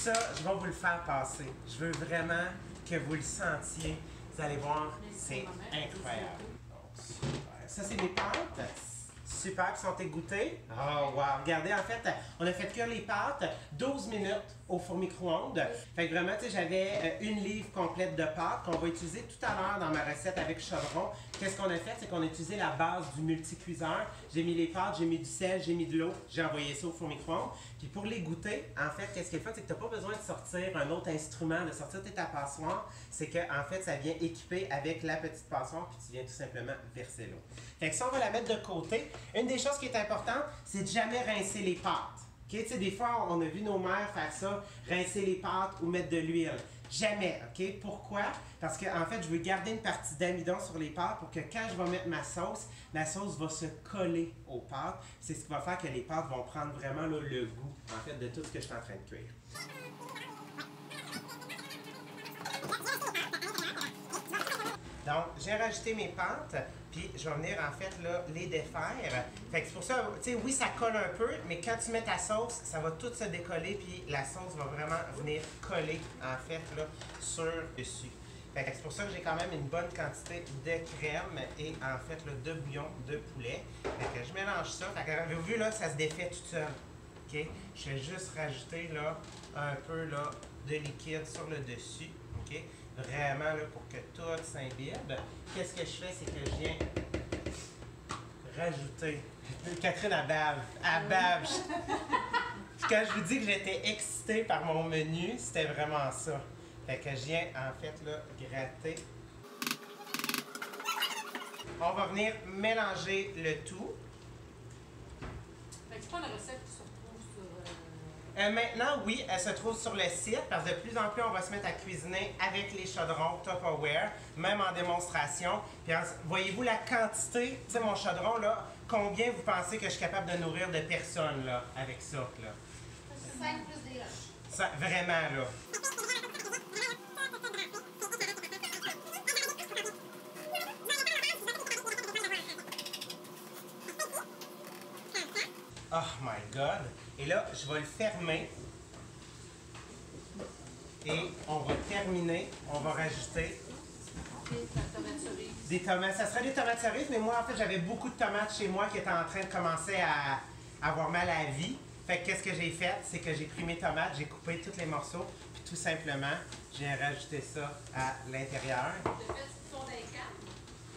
Ça, je vais vous le faire passer. Je veux vraiment que vous le sentiez. Vous allez voir, c'est incroyable. Oh, super. Ça, c'est mes pâtes. Super, qui sont égouttées. Oh, wow. Regardez, en fait, on a fait cuire les pâtes 12 minutes au four micro-ondes. Fait que vraiment, tu sais, j'avais une livre complète de pâtes qu'on va utiliser tout à l'heure dans ma recette avec chaudron. Qu'est-ce qu'on a fait? C'est qu'on a utilisé la base du multicuiseur. J'ai mis les pâtes, j'ai mis du sel, j'ai mis de l'eau. J'ai envoyé ça au four micro-ondes. Puis pour les goûter, en fait, qu'est-ce qu'il fait? C'est que tu n'as pas besoin de sortir un autre instrument, de sortir ta passoire. C'est qu'en fait, ça vient équipé avec la petite passoire, puis tu viens tout simplement verser l'eau. Fait que ça, on va la mettre de côté. Une des choses qui est importante, c'est de jamais rincer les pâtes. Okay? Tu sais, des fois, on a vu nos mères faire ça, rincer les pâtes ou mettre de l'huile. Jamais, OK? Pourquoi? Parce que en fait, je veux garder une partie d'amidon sur les pâtes pour que quand je vais mettre ma sauce, la sauce va se coller aux pâtes. C'est ce qui va faire que les pâtes vont prendre vraiment là, le goût, en fait, de tout ce que je suis en train de cuire. Donc, j'ai rajouté mes pâtes, puis je vais venir en fait là, les défaire. Fait que c'est pour ça, tu sais, oui, ça colle un peu, mais quand tu mets ta sauce, ça va tout se décoller, puis la sauce va vraiment venir coller en fait là, sur le dessus. Fait que c'est pour ça que j'ai quand même une bonne quantité de crème et en fait là, de bouillon de poulet. Fait que je mélange ça. Fait que avez-vous vu là, ça se défait tout seul. OK? Je vais juste rajouter là, un peu là, de liquide sur le dessus. OK? Vraiment là, pour que tout s'imbibe. Qu'est-ce que je fais, c'est que je viens rajouter. Catherine, elle bave. Elle bave. Quand je vous dis que j'étais excitée par mon menu, c'était vraiment ça. Fait que je viens en fait là, gratter. On va venir mélanger le tout. Fait que c'est pas une recette qui se retrouve sur. Maintenant, oui, elle se trouve sur le site parce que de plus en plus, on va se mettre à cuisiner avec les chaudrons Tupperware, même en démonstration. Puis, voyez-vous la quantité, tu sais, mon chaudron, là, combien vous pensez que je suis capable de nourrir de personnes, là, avec ça, là? 5 plus des lunchs. Ça, vraiment, là. Oh my God! Et là, je vais le fermer. Et on va terminer. On va rajouter des tomates. Ça serait des tomates cerises, mais moi, en fait, j'avais beaucoup de tomates chez moi qui étaient en train de commencer à avoir mal à la vie. Fait que qu'est-ce que j'ai fait? C'est que j'ai pris mes tomates, j'ai coupé tous les morceaux, puis tout simplement, j'ai rajouté ça à l'intérieur.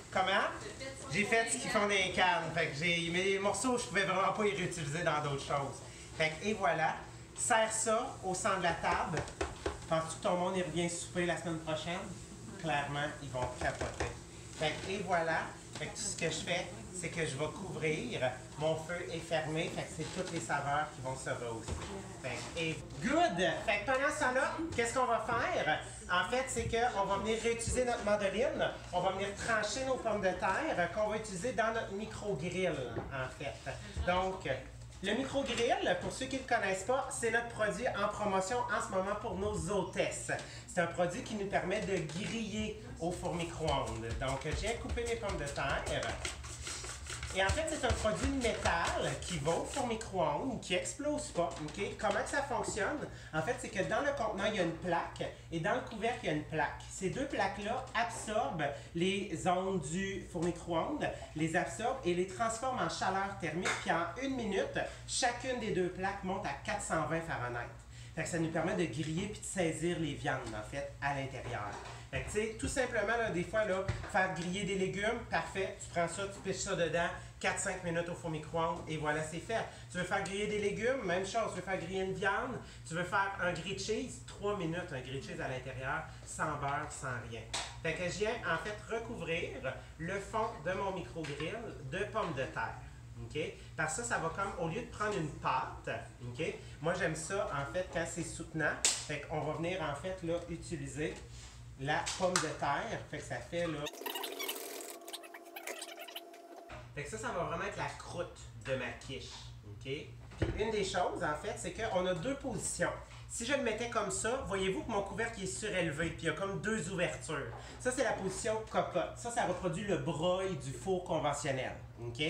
Comment? J'ai fait ce qu'ils font des cannes. Fait que mais les morceaux, je pouvais vraiment pas les réutiliser dans d'autres choses. Fait que, et voilà. Serre ça au centre de la table. Penses-tu que ton monde y revient souper la semaine prochaine? Clairement, ils vont capoter. Fait que, et voilà. Fait que tout ce que je fais, c'est que je vais couvrir. Mon feu est fermé. Fait que c'est toutes les saveurs qui vont se rehausser. Fait que, et good! Fait que pendant ce temps-là, qu'est-ce qu'on va faire? En fait, c'est qu'on va venir réutiliser notre mandoline. On va venir trancher nos pommes de terre qu'on va utiliser dans notre micro-grill, en fait. Donc, le micro-grill, pour ceux qui ne le connaissent pas, c'est notre produit en promotion en ce moment pour nos hôtesses. C'est un produit qui nous permet de griller au four micro-ondes. Donc, j'ai coupé mes pommes de terre. Et en fait, c'est un produit de métal qui va au four micro-ondes, qui n'explose pas. Okay? Comment que ça fonctionne? En fait, c'est que dans le contenant, il y a une plaque et dans le couvercle, il y a une plaque. Ces deux plaques-là absorbent les ondes du four micro-ondes, les absorbent et les transforment en chaleur thermique. Puis en 1 minute, chacune des deux plaques monte à 420 Fahrenheit. Fait que ça nous permet de griller puis de saisir les viandes, en fait, à l'intérieur. Fait que, tu sais, tout simplement, là, des fois, là, faire griller des légumes, parfait. Tu prends ça, tu piches ça dedans, 4-5 minutes au four micro-ondes, et voilà, c'est fait. Tu veux faire griller des légumes, même chose. Tu veux faire griller une viande, tu veux faire un grilled cheese, 3 minutes, un grilled cheese à l'intérieur, sans beurre, sans rien. Fait que je viens, en fait, recouvrir le fond de mon micro-grill de pommes de terre. Okay? Parce que ça va comme, au lieu de prendre une pâte, okay? Moi j'aime ça en fait quand c'est soutenant. Fait qu'on va venir en fait là utiliser la pomme de terre. Fait que ça fait là. Fait que ça va vraiment être la croûte de ma quiche. Okay? Puis une des choses en fait, c'est qu'on a deux positions. Si je le mettais comme ça, voyez-vous que mon couvercle est surélevé, puis il y a comme deux ouvertures. Ça, c'est la position cocotte. Ça reproduit le broil du four conventionnel. OK?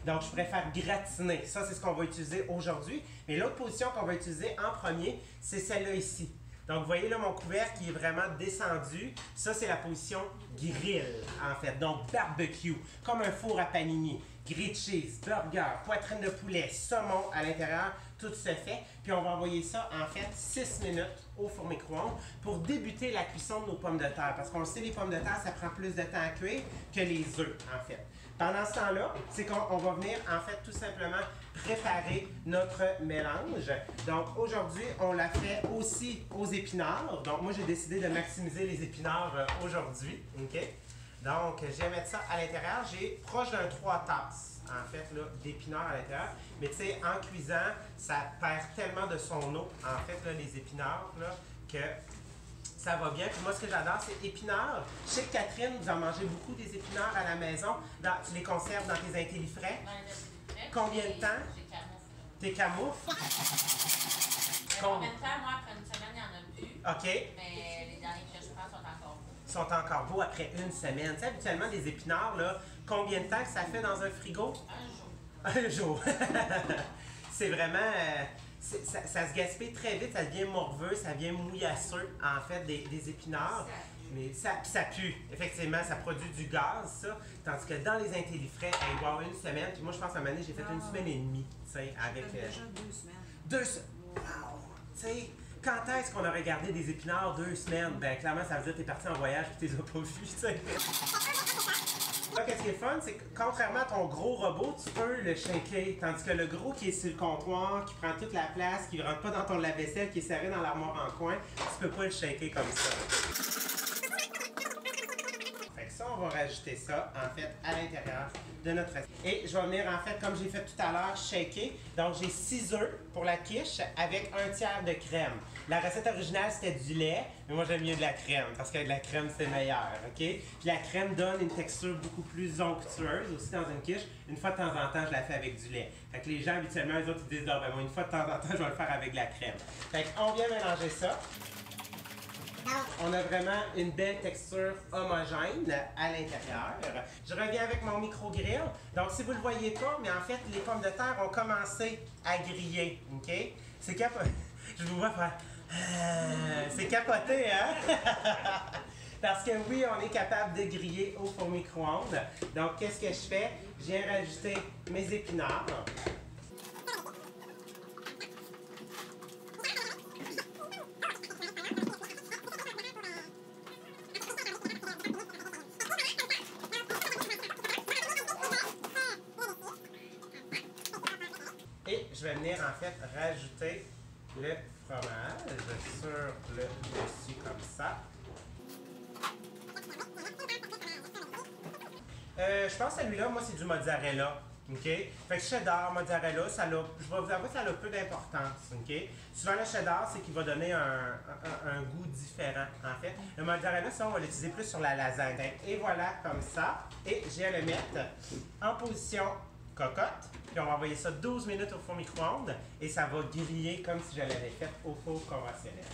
Donc, je préfère gratiner. Ça, c'est ce qu'on va utiliser aujourd'hui. Mais l'autre position qu'on va utiliser en premier, c'est celle-là ici. Donc, vous voyez là, mon couvercle qui est vraiment descendu. Ça, c'est la position grill, en fait. Donc, barbecue, comme un four à panini. Grilled cheese, burger, poitrine de poulet, saumon à l'intérieur, tout se fait. Puis on va envoyer ça, en fait, 6 minutes au four micro-ondes pour débuter la cuisson de nos pommes de terre. Parce qu'on le sait, les pommes de terre, ça prend plus de temps à cuire que les œufs, en fait. Pendant ce temps-là, c'est qu'on va venir, en fait, tout simplement préparer notre mélange. Donc, aujourd'hui, on l'a fait aussi aux épinards. Donc, moi, j'ai décidé de maximiser les épinards aujourd'hui. OK? Donc, je vais mettre ça à l'intérieur. J'ai proche d'un 3 tasses, en fait, d'épinards à l'intérieur. Mais tu sais, en cuisant, ça perd tellement de son eau, en fait, là, les épinards, là, que Ça va bien. Puis moi, ce que j'adore, c'est épinards. Je sais que Catherine, vous en mangez beaucoup des épinards à la maison. Tu les conserves dans tes intellifrais. Combien de temps? J'ai camoufle. T'es camoufles? Combien de temps? Moi, après une semaine, il n'y en a plus. OK. Mais les derniers que je prends sont encore beaux. Ils sont encore beaux après une semaine. Tu sais, habituellement, des épinards, là, combien de temps que ça fait dans un frigo? Un jour. Un jour. C'est vraiment... ça se gaspille très vite, ça devient morveux, ça devient mouillasseux, en fait, des épinards. Mais ça pue. Effectivement, ça produit du gaz, ça. Tandis que dans les intellifrais, il va y avoir une semaine. Puis moi, je pense à un moment donné, j'ai fait une semaine et demie, tu sais, avec... Déjà 2 semaines. 2 semaines. Wow! Tu sais, quand est-ce qu'on a regardé des épinards 2 semaines? Ben, clairement, ça veut dire que t'es parti en voyage et tu les as pas vus, tu sais. Là, qu'est-ce qui est fun, c'est que contrairement à ton gros robot, tu peux le shaker. Tandis que le gros qui est sur le comptoir, qui prend toute la place, qui ne rentre pas dans ton lave-vaisselle, qui est serré dans l'armoire en coin, tu peux pas le shaker comme ça. Fait que ça, on va rajouter ça, en fait, à l'intérieur de notre assiette. Et je vais venir, en fait, comme j'ai fait tout à l'heure, shaker. Donc, j'ai 6 œufs pour la quiche avec 1 tiers de crème. La recette originale, c'était du lait, mais moi, j'aime mieux de la crème, parce qu'avec la crème, c'est meilleur, OK? Puis la crème donne une texture beaucoup plus onctueuse aussi dans une quiche. Une fois de temps en temps, je la fais avec du lait. Fait que les gens, habituellement, eux autres, ils disent, ah, ben moi, une fois de temps en temps, je vais le faire avec de la crème. Fait qu'on vient mélanger ça. On a vraiment une belle texture homogène à l'intérieur. Je reviens avec mon micro-grill. Donc, si vous ne le voyez pas, mais en fait, les pommes de terre ont commencé à griller. OK? C'est capoté. Je vous vois faire... c'est capoté, hein? Parce que oui, on est capable de griller au four micro-ondes. Donc, qu'est-ce que je fais? Je viens rajouter mes épinards. Et je vais venir en fait rajouter le fromage sur le dessus comme ça. Je pense que celui-là, moi, c'est du mozzarella. OK? Fait que cheddar, mozzarella, je vais vous avouer que ça a peu d'importance. OK? Souvent, le cheddar, c'est qu'il va donner un goût différent, en fait. Le mozzarella, ça, on va l'utiliser plus sur la lasagne. Et voilà, comme ça. Et je vais le mettre en position cocotte. Puis on va envoyer ça 12 minutes au four micro-ondes. Et ça va griller comme si je l'avais fait au four conventionnel.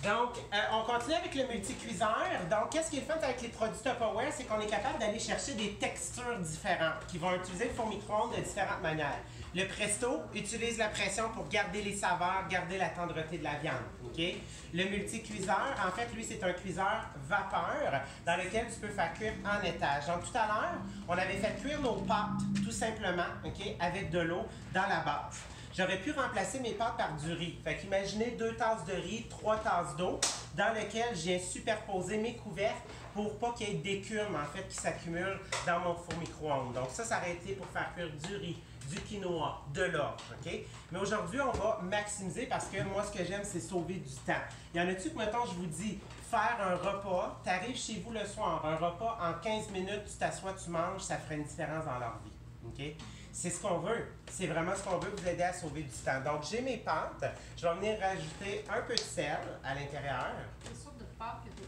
Donc, on continue avec le multicuiseur. Donc, qu'est-ce qui est le fun avec les produits Tupperware, c'est qu'on est capable d'aller chercher des textures différentes qui vont utiliser le four micro-ondes de différentes manières. Le Presto utilise la pression pour garder les saveurs, garder la tendreté de la viande. Okay? Le multicuiseur, en fait, lui, c'est un cuiseur vapeur dans lequel tu peux faire cuire en étage. Donc, tout à l'heure, on avait fait cuire nos pâtes, tout simplement, okay, avec de l'eau dans la base. J'aurais pu remplacer mes pâtes par du riz. Fait qu'imaginez 2 tasses de riz, 3 tasses d'eau, dans lesquelles je viens superposer mes couvercles pour pas qu'il y ait d'écume, en fait, qui s'accumulent dans mon four micro-ondes. Donc ça aurait été pour faire cuire du riz, du quinoa, de l'orge, OK? Mais aujourd'hui, on va maximiser parce que moi, ce que j'aime, c'est sauver du temps. Il y en a-tu que, mettons, je vous dis, faire un repas, tu arrives chez vous le soir, un repas, en 15 minutes, tu t'assois, tu manges, ça ferait une différence dans leur vie, OK? C'est ce qu'on veut. C'est vraiment ce qu'on veut, vous aider à sauver du temps. Donc, j'ai mes pâtes. Je vais venir rajouter un peu de sel à l'intérieur. Quelle sorte de pâte que tu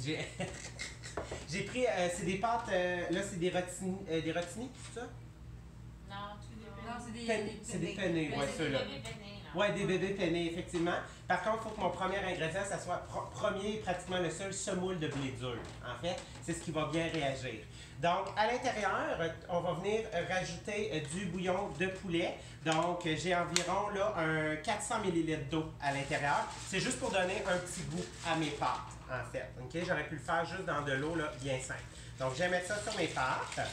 as pris? J'ai pris, c'est des pâtes, là, c'est des rotini, tout ça? Non, c'est des penne, ouais, ceux-là. Ouais, des bébés pennés, effectivement. Par contre, il faut que mon premier ingrédient, ça soit premier et pratiquement le seul semoule de blé dur. En fait, c'est ce qui va bien réagir. Donc, à l'intérieur, on va venir rajouter du bouillon de poulet. Donc, j'ai environ là, un 400 ml d'eau à l'intérieur. C'est juste pour donner un petit goût à mes pâtes, en fait. OK? J'aurais pu le faire juste dans de l'eau bien simple. Donc, je vais mettre ça sur mes pâtes.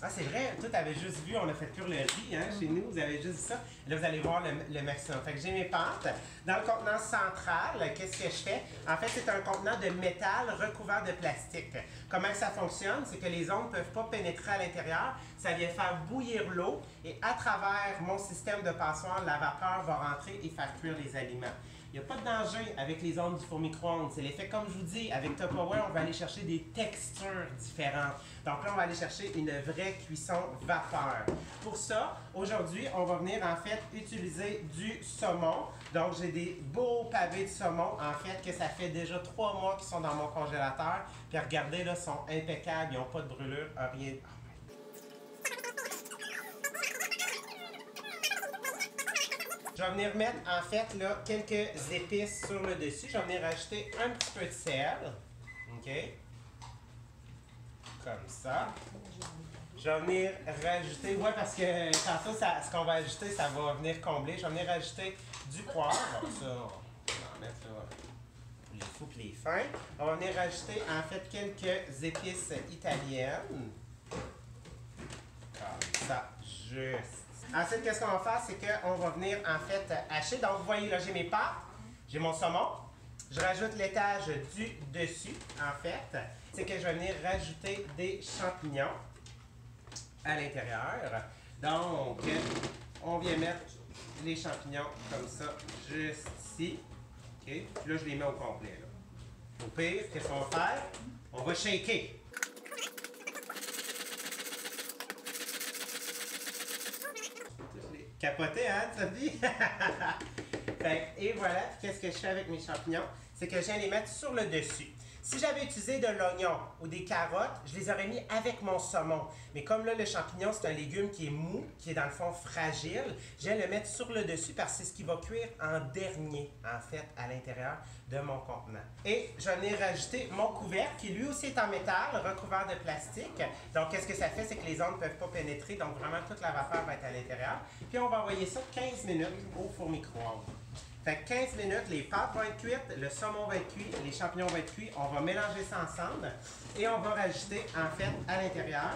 Ah, c'est vrai, toi, tu avais juste vu, on a fait cuire le riz, hein, chez nous, vous avez juste vu ça. Là, vous allez voir le maximum. Fait que j'ai mes pâtes. Dans le contenant central, qu'est-ce que je fais? En fait, c'est un contenant de métal recouvert de plastique. Comment ça fonctionne? C'est que les ondes ne peuvent pas pénétrer à l'intérieur. Ça vient faire bouillir l'eau et à travers mon système de passoire, la vapeur va rentrer et faire cuire les aliments. Il n'y a pas de danger avec les ondes du four micro-ondes. C'est l'effet, comme je vous dis, avec Tupperware, on va aller chercher des textures différentes. Donc là, on va aller chercher une vraie cuisson vapeur. Pour ça, aujourd'hui, on va venir en fait utiliser du saumon. Donc j'ai des beaux pavés de saumon, en fait, que ça fait déjà 3 mois qu'ils sont dans mon congélateur. Puis regardez, là, ils sont impeccables, ils n'ont pas de brûlure, rien. Je vais venir mettre, en fait, là, quelques épices sur le dessus. Je vais venir rajouter un petit peu de sel. OK? Comme ça. Je vais venir rajouter, ouais, parce que tantôt, ce qu'on va ajouter, ça va venir combler. Je vais venir rajouter du poivre. Ça, on va en mettre là pour les fous et les fins. On va venir rajouter, en fait, quelques épices italiennes. Comme ça, juste. Ensuite, qu'est-ce qu'on va faire, c'est qu'on va venir, en fait, hacher. Donc, vous voyez, là, j'ai mes pâtes, j'ai mon saumon. Je rajoute l'étage du dessus, en fait. C'est que je vais venir rajouter des champignons à l'intérieur. Donc, on vient mettre les champignons comme ça, juste ici. OK? Puis là, je les mets au complet, là. Au pire, qu'est-ce qu'on va faire? On va shaker. Capoté, hein, Sophie? Et voilà, qu'est-ce que je fais avec mes champignons? C'est que je viens les mettre sur le dessus. Si j'avais utilisé de l'oignon ou des carottes, je les aurais mis avec mon saumon. Mais comme là, le champignon, c'est un légume qui est mou, qui est dans le fond fragile, je viens le mettre sur le dessus parce que c'est ce qui va cuire en dernier, en fait, à l'intérieur de mon contenant. Et je vais venir rajouter mon couvercle, qui lui aussi est en métal, recouvert de plastique. Donc, qu'est-ce que ça fait? C'est que les ondes ne peuvent pas pénétrer, donc vraiment toute la vapeur va être à l'intérieur. Puis on va envoyer ça 15 minutes au four micro-ondes. Fait que 15 minutes, les pâtes vont être cuites, le saumon va être cuit, les champignons vont être cuits. On va mélanger ça ensemble et on va rajouter, en fait, à l'intérieur,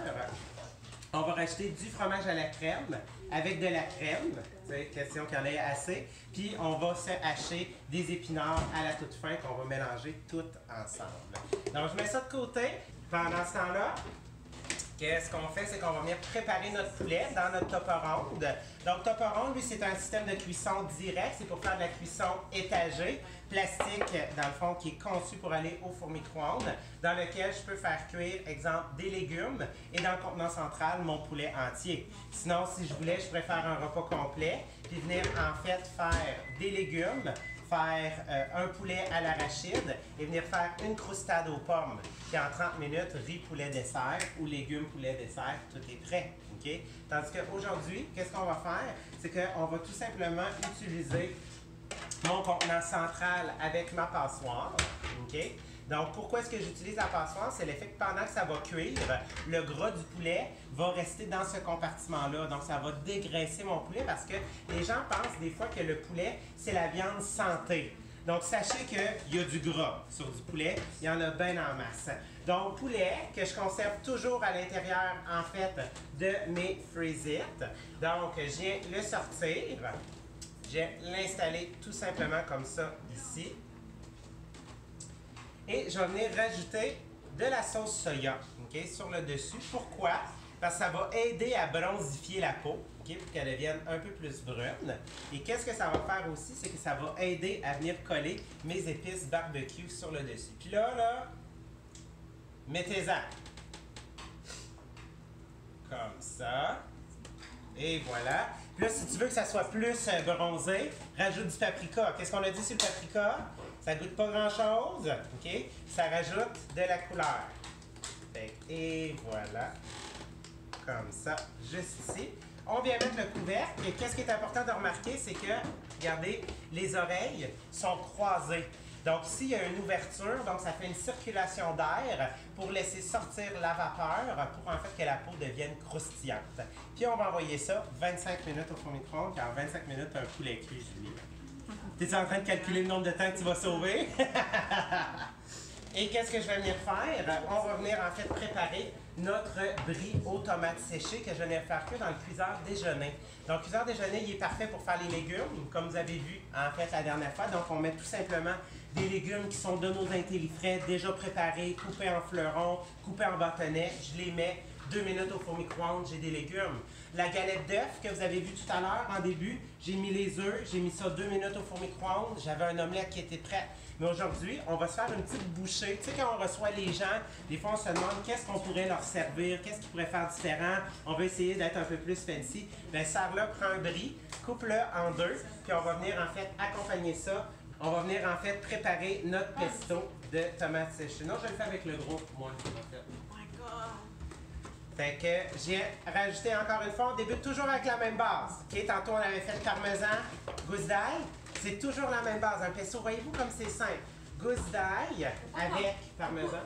on va rajouter du fromage à la crème avec de la crème. C'est question qu'il y en ait assez. Puis on va se hacher des épinards à la toute fin qu'on va mélanger tout ensemble. Donc je mets ça de côté. Pendant ce temps-là, qu'est-ce qu'on fait? C'est qu'on va venir préparer notre poulet dans notre Tupperware. Donc, Tupperware, lui, c'est un système de cuisson direct. C'est pour faire de la cuisson étagée, plastique, dans le fond, qui est conçu pour aller au four micro-ondes, dans lequel je peux faire cuire, exemple, des légumes et dans le contenant central, mon poulet entier. Sinon, si je voulais, je pourrais faire un repas complet, puis venir, en fait, faire des légumes, faire un poulet à l'arachide et venir faire une croustade aux pommes. Puis en 30 minutes, riz, poulet, dessert ou légumes, poulet, dessert, tout est prêt. Okay? Tandis qu'aujourd'hui, qu'est-ce qu'on va faire? C'est qu'on va tout simplement utiliser mon contenant central avec ma passoire. Okay? Donc, pourquoi est-ce que j'utilise la passoire? C'est l'effet que pendant que ça va cuire, le gras du poulet va rester dans ce compartiment-là. Donc, ça va dégraisser mon poulet parce que les gens pensent des fois que le poulet, c'est la viande santé. Donc, sachez qu'il y a du gras sur du poulet. Il y en a bien en masse. Donc, poulet que je conserve toujours à l'intérieur, en fait, de mes Freeze-It. Donc, je viens le sortir. Je viens l'installer tout simplement comme ça ici. Et je vais venir rajouter de la sauce soya, okay, sur le dessus. Pourquoi? Parce que ça va aider à bronzifier la peau, okay, pour qu'elle devienne un peu plus brune. Et qu'est-ce que ça va faire aussi? C'est que ça va aider à venir coller mes épices barbecue sur le dessus. Puis là, mettez-en. Comme ça. Et voilà. Puis là, si tu veux que ça soit plus bronzé, rajoute du paprika. Qu'est-ce qu'on a dit sur le paprika? Ça goûte pas grand-chose, OK? Ça rajoute de la couleur. Et voilà. Comme ça, juste ici. On vient mettre le couvercle. Et qu'est-ce qui est important de remarquer, c'est que, regardez, les oreilles sont croisées. Donc ici, il y a une ouverture, donc ça fait une circulation d'air pour laisser sortir la vapeur pour en fait que la peau devienne croustillante. Puis on va envoyer ça 25 minutes au four micro-ondes, car en 25 minutes, un poulet cuit, Julie. T'es-tu en train de calculer le nombre de temps que tu vas sauver? Et qu'est-ce que je vais venir faire? On va venir en fait préparer notre brie aux tomates séchées que je vais venir faire cuire dans le cuiseur déjeuner. Donc, le cuiseur déjeuner, il est parfait pour faire les légumes, comme vous avez vu en fait la dernière fois. Donc, on met tout simplement des légumes qui sont de nos intellifrais déjà préparés, coupés en fleurons, coupés en bâtonnets. Je les mets 2 minutes au four micro-ondes, j'ai des légumes. La galette d'œufs que vous avez vue tout à l'heure en début, j'ai mis les œufs, j'ai mis ça 2 minutes au four micro-ondes, j'avais un omelette qui était prêt. Mais aujourd'hui, on va se faire une petite bouchée. Tu sais, quand on reçoit les gens, des fois on se demande qu'est-ce qu'on pourrait leur servir, qu'est-ce qu'ils pourraient faire différent. On va essayer d'être un peu plus fancy. Bien, Sarah prend un brie, coupe-le en deux, puis on va venir en fait accompagner ça. On va venir en fait préparer notre pesto de tomates séchées. Non, je le fais avec le gros, moi, en fait. Oh my God! Fait que j'ai rajouté encore une fois, on débute toujours avec la même base. OK, tantôt on avait fait le parmesan, gousse d'ail. C'est toujours la même base. Un pesto, voyez-vous comme c'est simple. Gousse d'ail avec parmesan.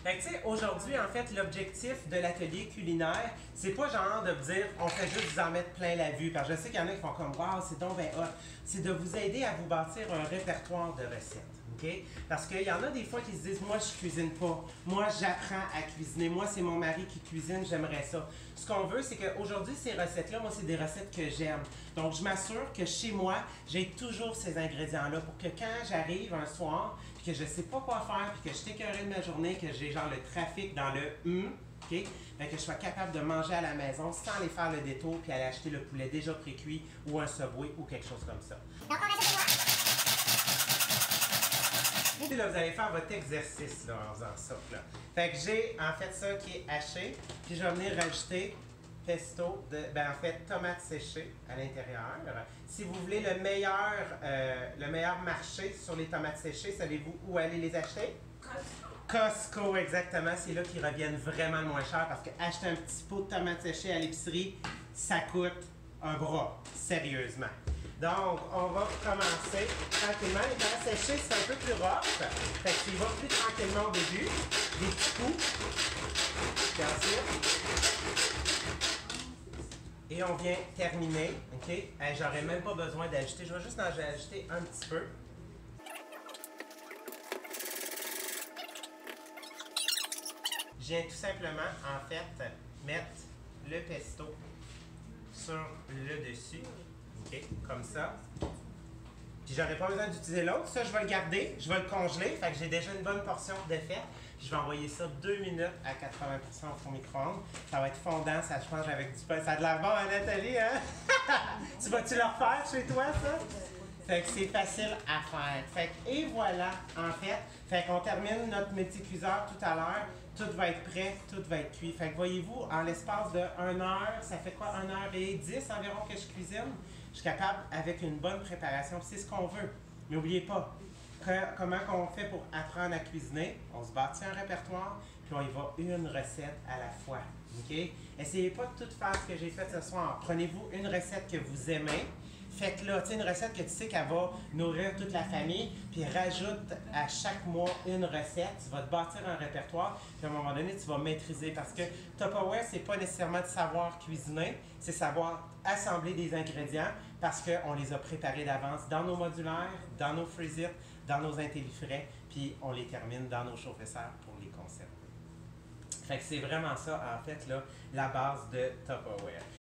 Fait que tu sais, aujourd'hui, en fait, l'objectif de l'atelier culinaire, c'est pas genre de vous dire, on fait juste vous en mettre plein la vue. Parce que je sais qu'il y en a qui font comme, waouh, c'est donc ben hot. C'est de vous aider à vous bâtir un répertoire de recettes. Okay? Parce qu'il y en a des fois qui se disent, moi, je cuisine pas. Moi, j'apprends à cuisiner. Moi, c'est mon mari qui cuisine, j'aimerais ça. Ce qu'on veut, c'est qu'aujourd'hui, ces recettes-là, moi, c'est des recettes que j'aime. Donc, je m'assure que chez moi, j'ai toujours ces ingrédients-là pour que quand j'arrive un soir, puis que je sais pas quoi faire, puis que je suis écœurée de ma journée, que j'ai genre le trafic dans le OK? Fait que je sois capable de manger à la maison sans aller faire le détour puis aller acheter le poulet déjà pré-cuit ou un Subway ou quelque chose comme ça. Puis là, vous allez faire votre exercice là, en faisant ça. Là. Fait que j'ai en fait ça qui est haché, puis je vais venir rajouter pesto, en fait tomates séchées à l'intérieur. Si vous voulez le meilleur marché sur les tomates séchées, savez-vous où aller les acheter? Costco, exactement. C'est là qu'ils reviennent vraiment le moins cher parce que acheter un petit pot de tomates séchées à l'épicerie, ça coûte un bras, sérieusement. Donc, on va commencer tranquillement. Les tomates séchées, c'est un peu plus rough. Fait qu'il va plus tranquillement au début. Des petits coups. Puis ensuite. Et on vient terminer. OK? J'aurais même pas besoin d'ajouter. Je vais juste en ajouter un petit peu. Je viens tout simplement, en fait, mettre le pesto sur le dessus. OK, comme ça. Puis j'aurais pas besoin d'utiliser l'autre. Ça, je vais le garder. Je vais le congeler. Fait que j'ai déjà une bonne portion de fait. Je vais envoyer ça 2 minutes à 80% au four micro-ondes. Ça va être fondant. Ça se mange avec du pain. Ça a de l'air bon, hein, Nathalie, hein? Tu vas-tu le refaire chez toi, ça? Fait que c'est facile à faire. Fait que, et voilà, en fait. Fait qu'on termine notre multicuiseur tout à l'heure. Tout va être prêt, tout va être cuit. Fait que voyez-vous, en l'espace de 1 heure, ça fait quoi, 1h10 environ que je cuisine? Je suis capable, avec une bonne préparation, c'est ce qu'on veut. Mais n'oubliez pas, comment on fait pour apprendre à cuisiner? On se bâtit un répertoire, puis on y va une recette à la fois. OK? Essayez pas de tout faire ce que j'ai fait ce soir. Prenez-vous une recette que vous aimez. Faites-la, tu sais, une recette que tu sais qu'elle va nourrir toute la famille, puis rajoute à chaque mois une recette. Tu vas te bâtir un répertoire, puis à un moment donné, tu vas maîtriser. Parce que Tupperware, c'est pas nécessairement de savoir cuisiner, c'est savoir assembler des ingrédients parce qu'on les a préparés d'avance dans nos modulaires, dans nos freeze-it, dans nos intellifrais, puis on les termine dans nos chauffeurs pour les conserver. Fait que c'est vraiment ça, en fait, là, la base de Tupperware.